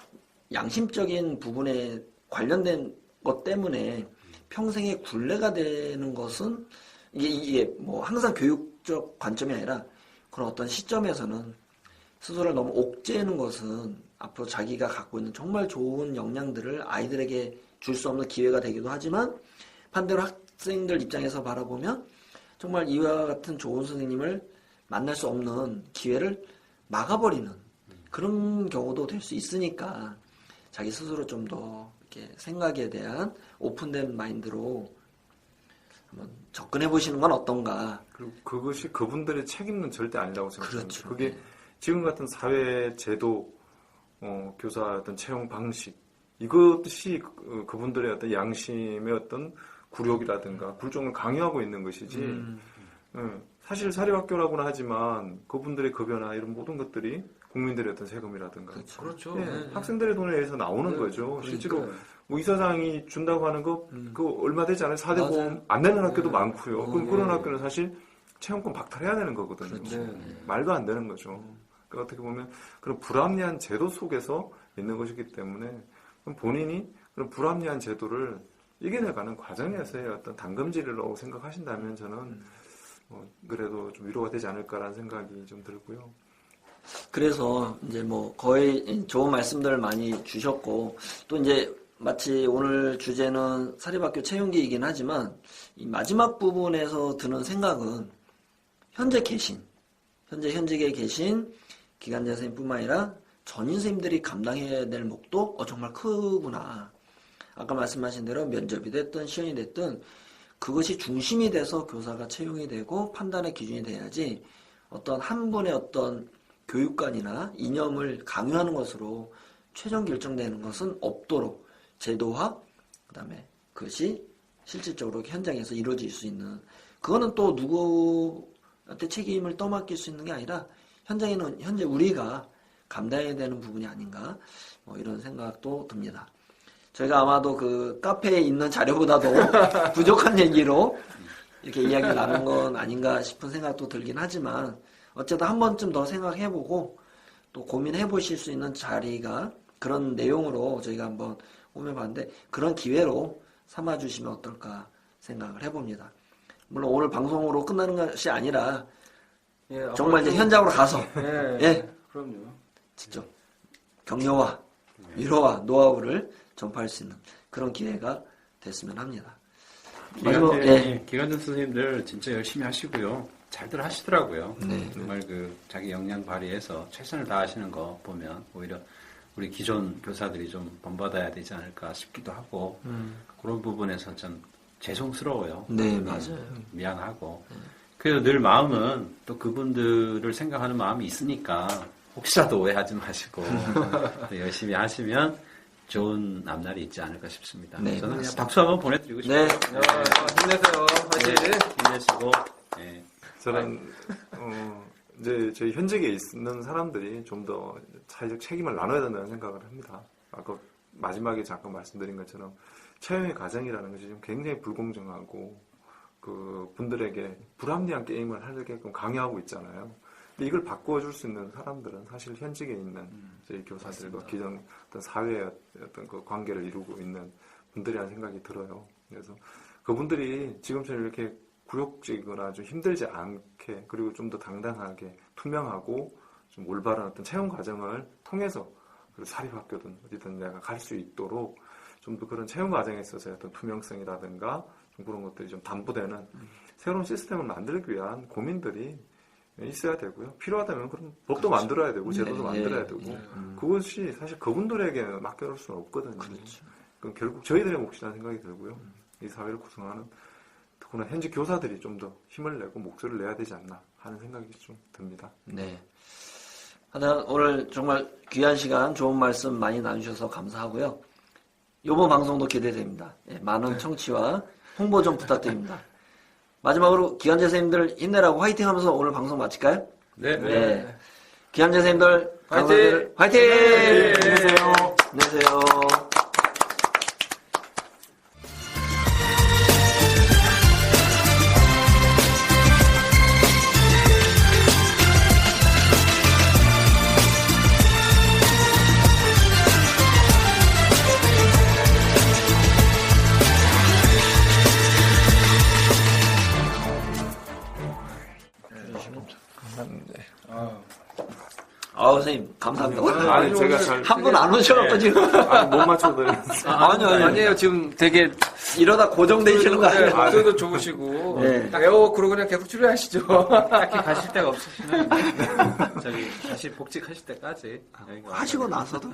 양심적인 부분에 관련된 것 때문에 평생의 굴레가 되는 것은 이게 뭐 항상 교육적 관점이 아니라 그런 어떤 시점에서는 스스로를 너무 옥죄는 것은 앞으로 자기가 갖고 있는 정말 좋은 역량들을 아이들에게 줄 수 없는 기회가 되기도 하지만 반대로 학생들 입장에서 바라보면 정말 이와 같은 좋은 선생님을 만날 수 없는 기회를 막아버리는 그런 경우도 될 수 있으니까 자기 스스로 좀 더 이렇게 생각에 대한 오픈된 마인드로 한번 접근해 보시는 건 어떤가. 그리고 그것이 그분들의 책임은 절대 아니라고 생각합니다. 그렇죠. 그게 지금 같은 사회 제도, 교사 어떤 채용 방식 이것이 그분들의 어떤 양심의 어떤 굴욕이라든가 굴종을 강요하고 있는 것이지. 사실 사립학교라고는 하지만 그분들의 급여나 이런 모든 것들이 국민들의 어떤 세금이라든가 그렇죠. 학생들의 돈에 의해서 나오는 거죠. 실제로 뭐 이사장이 준다고 하는 거 그거 얼마 되지 않아요? 4대 보험 안 내는 학교도 많고요. 그럼 그런 학교는 사실 채용권 박탈해야 되는 거거든요. 말도 안 되는 거죠. 그러니까 어떻게 보면 그런 불합리한 제도 속에서 있는 것이기 때문에 그럼 본인이 그런 불합리한 제도를 이겨내가는 과정에서의 어떤 당금질이라고 생각하신다면 저는 그래도 좀 위로가 되지 않을까라는 생각이 좀 들고요. 그래서 이제 뭐 거의 좋은 말씀들 많이 주셨고 또 이제 마치 오늘 주제는 사립학교 채용기이긴 하지만 이 마지막 부분에서 드는 생각은 현직에 계신 기간제 선생님뿐만 아니라 전임 선생님들이 감당해야 될 몫도 정말 크구나. 아까 말씀하신 대로 면접이 됐든 시연이 됐든 그것이 중심이 돼서 교사가 채용이 되고 판단의 기준이 돼야지 어떤 한 분의 어떤 교육관이나 이념을 강요하는 것으로 최종 결정되는 것은 없도록 제도화, 그다음에 그것이 실질적으로 현장에서 이루어질 수 있는 그거는 또 누구한테 책임을 떠맡길 수 있는 게 아니라 현장에는 현재 우리가 감당해야 되는 부분이 아닌가 이런 생각도 듭니다. 저희가 아마도 그 카페에 있는 자료보다도 부족한 얘기로 이렇게 이야기를 나눈 건 아닌가 싶은 생각도 들긴 하지만 어쨌든 한 번쯤 더 생각해보고 또 고민해보실 수 있는 자리가 그런 내용으로 저희가 한번 꾸며봤는데 그런 기회로 삼아주시면 어떨까 생각을 해봅니다. 물론 오늘 방송으로 끝나는 것이 아니라 정말 이제 현장으로 가서 그럼요. 직접 격려와 위로와 노하우를 전파할 수 있는 그런 기회가 됐으면 합니다. 기간전 선생님들 진짜 열심히 하시고요. 잘들 하시더라고요. 정말 그 자기 역량 발휘해서 최선을 다하시는 거 보면 오히려 우리 기존 교사들이 좀 본받아야 되지 않을까 싶기도 하고 그런 부분에서 좀 죄송스러워요. 네, 맞아요. 미안하고 그래도 늘 마음은 또 그분들을 생각하는 마음이 있으니까 혹시라도 오해하지 마시고 열심히 하시면 좋은 앞날이 있지 않을까 싶습니다. 네, 저는 그냥 맞습니다. 박수 한번 보내드리고 싶어요. 네. 힘내세요. 화이팅! 힘내시고 저는 이제 저희 현직에 있는 사람들이 좀 더 사회적 책임을 나눠야 된다는 생각을 합니다. 아까 마지막에 잠깐 말씀드린 것처럼 채용의 과정이라는 것이 좀 굉장히 불공정하고 그 분들에게 불합리한 게임을 하게끔 강요하고 있잖아요. 근데 이걸 바꿔줄 수 있는 사람들은 사실 현직에 있는 저희 교사들과 기존 어떤 사회의 어떤 그 관계를 이루고 있는 분들이라는 생각이 들어요. 그래서 그분들이 지금처럼 이렇게 굴욕지거나 좀 힘들지 않게 그리고 좀 더 당당하게 투명하고 좀 올바른 어떤 채용 과정을 통해서 그리고 사립학교든 어디든 내가 갈 수 있도록 좀 더 그런 채용 과정에 있어서 어떤 투명성이라든가 좀 그런 것들이 좀 담보되는 새로운 시스템을 만들기 위한 고민들이 있어야 되고요. 필요하다면 그럼 법도 만들어야 되고 제도도 만들어야 되고 그것이 사실 그분들에게 맡겨놓을 수는 없거든요. 그럼 결국 저희들의 몫이라는 생각이 들고요. 이 사회를 구성하는 특히나 현직 교사들이 좀 더 힘을 내고 목소리를 내야 되지 않나 하는 생각이 좀 듭니다. 네. 하여튼 오늘 정말 귀한 시간 좋은 말씀 많이 나누셔서 감사하고요. 이번 방송도 기대됩니다. 많은 청취와 홍보 좀 부탁드립니다. 마지막으로 기간제 선생님들 힘내라고 화이팅 하면서 오늘 방송 마칠까요? 네. 기간제 선생님들 화이팅! 화이팅! 힘내세요. 힘내세요. 선생님, 감사합니다. 아니, 제가 잘. 한 분 안 오셔갖고 지금. 아니, 못 맞춰드려요. 아니에요. 지금 되게 이러다 고정되시는 거 아니에요? 목소리도 좋으시고 네. 에어크로 그냥 계속 출연하시죠. 딱히 가실 데가 없으시면 저기 다시 복직하실 때까지 여기가 하시고 나서도.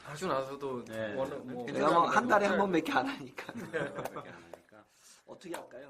하시고 나서도 네. 뭐 내가 뭐 한 달에 한 번밖에 안 하니까. 그렇게 안 하니까. 어떻게 할까요?